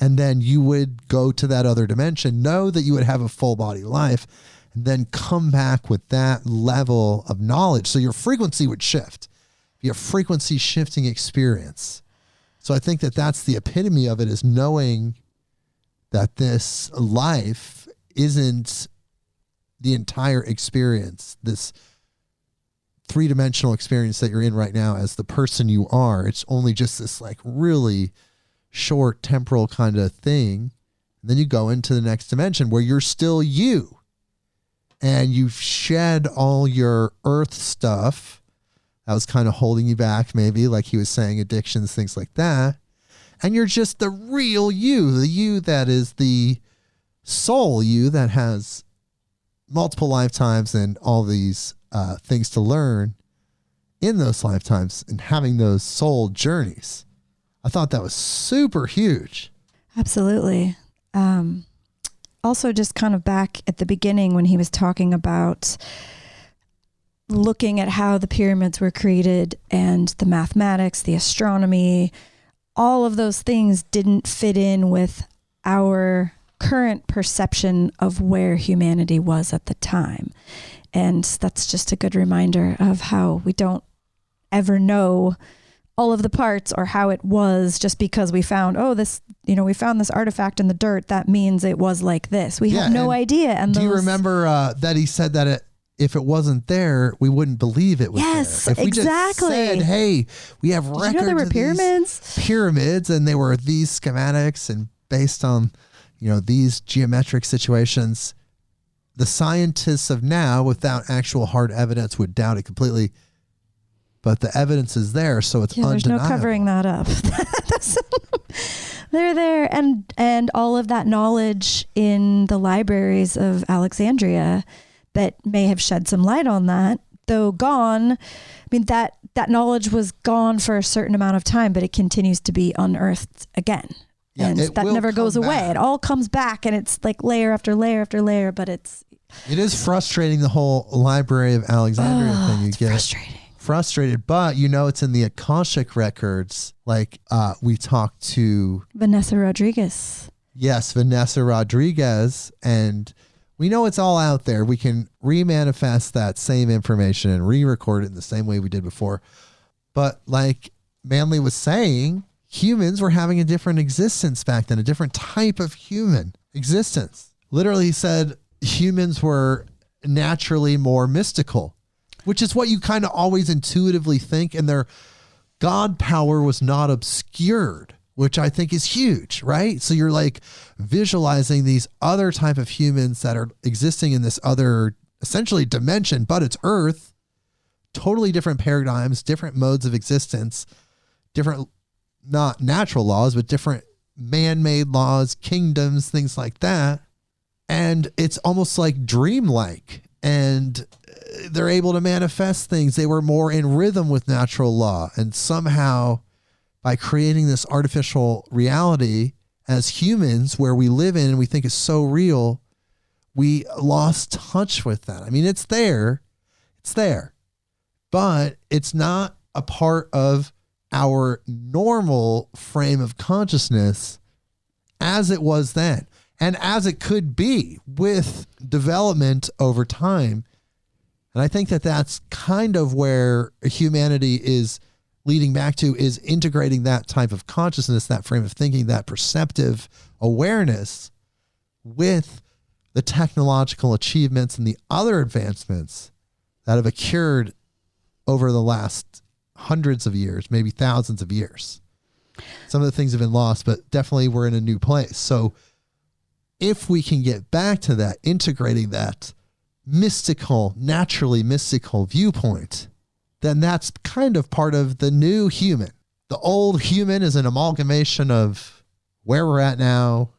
And then you would go to that other dimension, know that you would have a full body life, and then come back with that level of knowledge. So your frequency would shift, be a frequency shifting experience. So I think that that's the epitome of it, is knowing that this life isn't the entire experience, this three-dimensional experience that you're in right now as the person you are. It's only just this like really short temporal kind of thing. And then you go into the next dimension where you're still you, and you've shed all your earth stuff that was kind of holding you back, maybe, like he was saying, addictions, things like that. And you're just the real you, the you that is the soul you that has multiple lifetimes and all these things to learn in those lifetimes and having those soul journeys. I thought that was super huge. Absolutely. Also, just kind of back at the beginning when he was talking about looking at how the pyramids were created and the mathematics, the astronomy, all of those things didn't fit in with our current perception of where humanity was at the time. And that's just a good reminder of how we don't ever know all of the parts or how it was just because we found, we found this artifact in the dirt. That means it was like this. We have no idea. And do you remember that he said that if it wasn't there, we wouldn't believe it was yes, there. If we exactly. just said, hey, we have records you know there were of pyramids? These pyramids, and they were these schematics, and based on, these geometric situations, the scientists of now, without actual hard evidence, would doubt it completely. But the evidence is there, so it's undeniable. There's no covering that up. They're there. And all of that knowledge in the libraries of Alexandria that may have shed some light on that, though gone. I mean, that knowledge was gone for a certain amount of time, but it continues to be unearthed again. Yeah, and that never goes away. Back. It all comes back, and it's like layer after layer after layer, but it is frustrating, the whole Library of Alexandria thing. You get frustrated, but it's in the Akashic records. Like we talked to Vanessa Rodriguez. Yes, Vanessa Rodriguez, and we know it's all out there. We can remanifest that same information and re-record it in the same way we did before. But like Manley was saying, humans were having a different existence back then, a different type of human existence. Literally, he said humans were naturally more mystical, which is what you kind of always intuitively think. And their God power was not obscured, which I think is huge, right? So you're like visualizing these other type of humans that are existing in this other essentially dimension, but it's Earth, totally different paradigms, different modes of existence, different, not natural laws, but different man-made laws, kingdoms, things like that. And it's almost like dreamlike, and they're able to manifest things. They were more in rhythm with natural law, and somehow by creating this artificial reality as humans where we live in and we think is so real, we lost touch with that. I mean, it's there, but it's not a part of our normal frame of consciousness as it was then, and as it could be with development over time. And I think that that's kind of where humanity is leading back to, is integrating that type of consciousness, that frame of thinking, that perceptive awareness with the technological achievements and the other advancements that have occurred over the last hundreds of years, maybe thousands of years. Some of the things have been lost, but definitely we're in a new place. So if we can get back to that, integrating that mystical, naturally mystical viewpoint, then that's kind of part of the new human. The old human is an amalgamation of where we're at now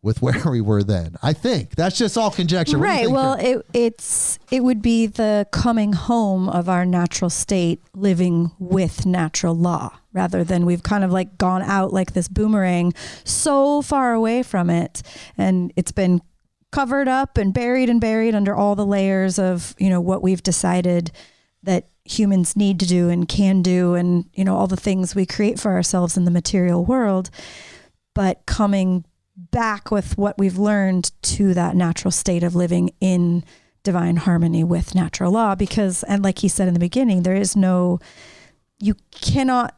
with where we were then. I think that's just all conjecture. Right. Well, it would be the coming home of our natural state, living with natural law, rather than we've kind of like gone out like this boomerang so far away from it, and it's been covered up and buried under all the layers of, what we've decided that humans need to do and can do, and, all the things we create for ourselves in the material world. But coming back with what we've learned to that natural state of living in divine harmony with natural law, because, and like he said in the beginning, you cannot,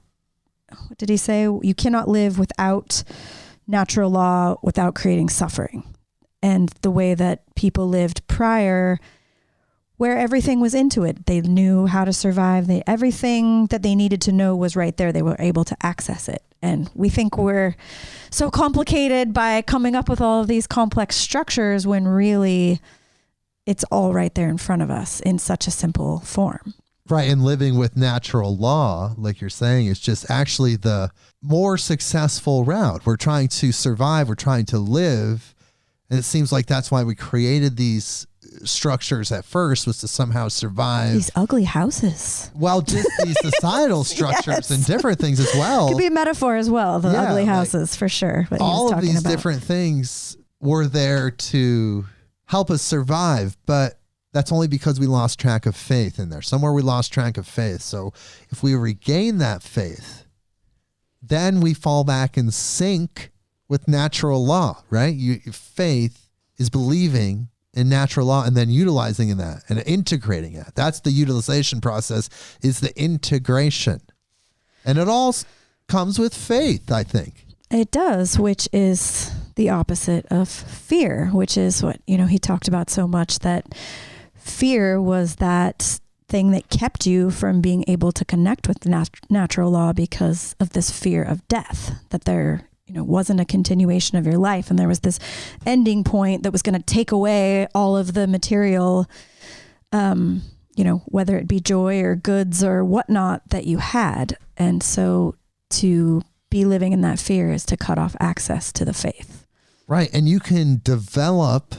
what did he say? You cannot live without natural law without creating suffering. And the way that people lived prior, where everything was into it, they knew how to survive. Everything that they needed to know was right there. They were able to access it. And we think we're so complicated by coming up with all of these complex structures when really it's all right there in front of us in such a simple form. Right. And living with natural law, like you're saying, is just actually the more successful route. We're trying to survive. We're trying to live. And it seems like that's why we created these structures at first, was to somehow survive. These ugly houses. Well, just these societal structures and different things as well. Could be a metaphor as well. The ugly houses, for sure. What all of these about. different things were there to help us survive, but that's only because we lost track of faith in there. Somewhere we lost track of faith. So if we regain that faith, then we fall back in sync with natural law, right? Faith is believing in natural law and then utilizing in that and integrating it. That's the utilization process, is the integration. And it all comes with faith, I think. It does, which is the opposite of fear, which is what, he talked about so much, that fear was that thing that kept you from being able to connect with the natural law because of this fear of death, that there wasn't a continuation of your life. And there was this ending point that was going to take away all of the material, whether it be joy or goods or whatnot that you had. And so to be living in that fear is to cut off access to the faith. Right. And you can develop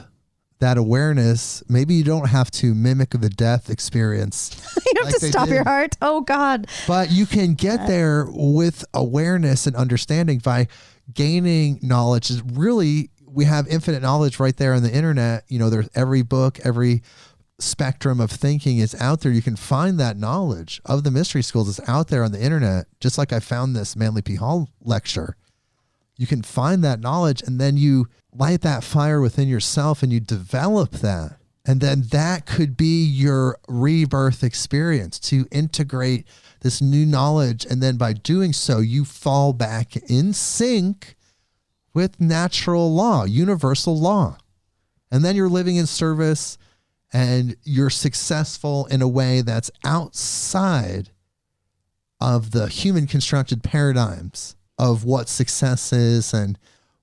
that awareness. Maybe you don't have to mimic the death experience. You have to stop your heart. Oh God. But you can get there with awareness and understanding by gaining knowledge. Is really, we have infinite knowledge right there on the internet. There's every book, every spectrum of thinking is out there. You can find that knowledge of the mystery schools is out there on the internet. Just like I found this Manly P. Hall lecture. You can find that knowledge, and then you light that fire within yourself and you develop that. And then that could be your rebirth experience, to integrate this new knowledge. And then by doing so, you fall back in sync with natural law, universal law. And then you're living in service and you're successful in a way that's outside of the human constructed paradigms of what success is and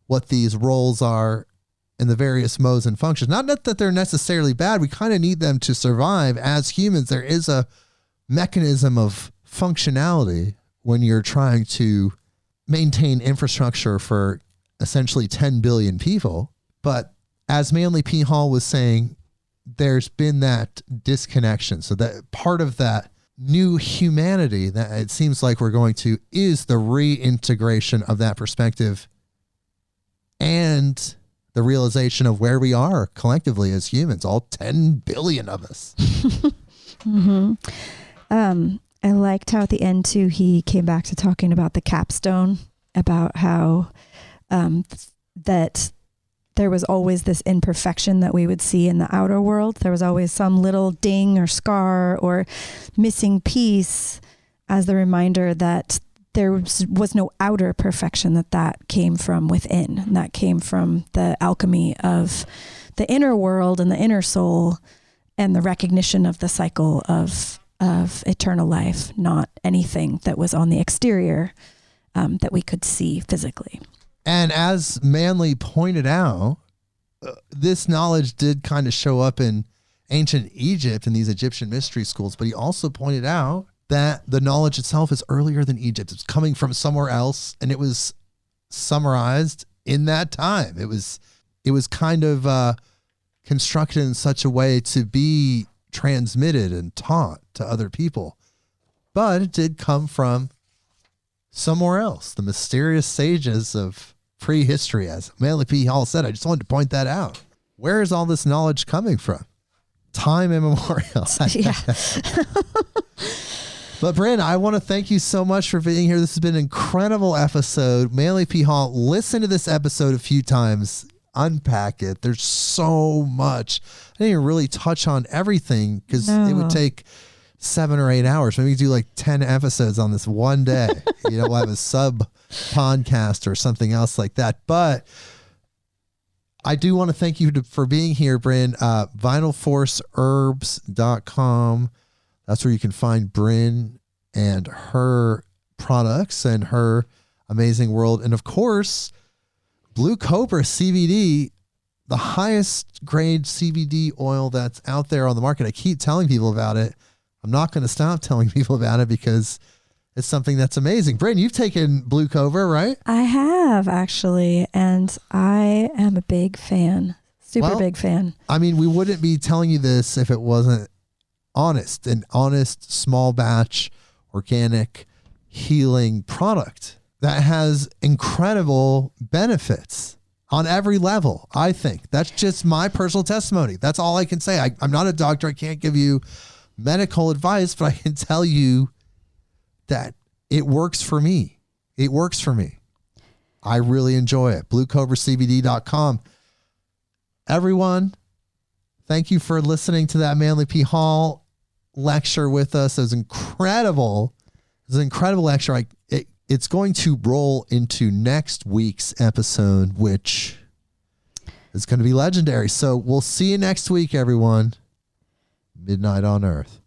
what these roles are and the various modes and functions. Not that they're necessarily bad. We kind of need them to survive as humans. There is a mechanism of functionality when you're trying to maintain infrastructure for essentially 10 billion people. But as Manly P. Hall was saying, there's been that disconnection. So that part of that new humanity that it seems like we're going to is the reintegration of that perspective and the realization of where we are collectively as humans, all 10 billion of us. Mm-hmm. I liked how at the end too, he came back to talking about the capstone, about how that there was always this imperfection that we would see in the outer world. There was always some little ding or scar or missing piece as the reminder that there was no outer perfection, that came from within. And that came from the alchemy of the inner world and the inner soul and the recognition of the cycle of eternal life, not anything that was on the exterior that we could see physically. And as Manly pointed out, this knowledge did kind of show up in ancient Egypt and these Egyptian mystery schools, but he also pointed out that the knowledge itself is earlier than Egypt. It's coming from somewhere else, and it was summarized in that time. It was kind of constructed in such a way to be transmitted and taught to other people. But it did come from somewhere else, the mysterious sages of prehistory, as Manly P. Hall said. I just wanted to point that out. Where is all this knowledge coming from? Time immemorial. Yeah. But Brynn, I want to thank you so much for being here. This has been an incredible episode. Manly P. Hall, listen to this episode a few times, unpack it. There's so much. I didn't even really touch on everything because it would take 7 or 8 hours. Maybe we do like 10 episodes on this one day. We'll have a sub podcast or something else like that. But I do want to thank you for being here, Brynn. VitalForceHerbs.com. That's where you can find Brynn and her products and her amazing world. And of course, Blue Cobra CBD, the highest grade CBD oil that's out there on the market. I keep telling people about it. I'm not going to stop telling people about it because it's something that's amazing. Brynn, you've taken Blue Cobra, right? I have actually, and I am a big fan. Super big fan. I mean, we wouldn't be telling you this if it wasn't honest, an honest, small batch, organic healing product that has incredible benefits on every level. I think that's just my personal testimony. That's all I can say. I'm not a doctor. I can't give you medical advice, but I can tell you that it works for me. It works for me. I really enjoy it. BlueCobraCBD.com. Everyone, thank you for listening to that Manly P. Hall lecture with us. It was incredible. It was an incredible lecture. It's going to roll into next week's episode, which is going to be legendary. So we'll see you next week, everyone. Midnight on Earth.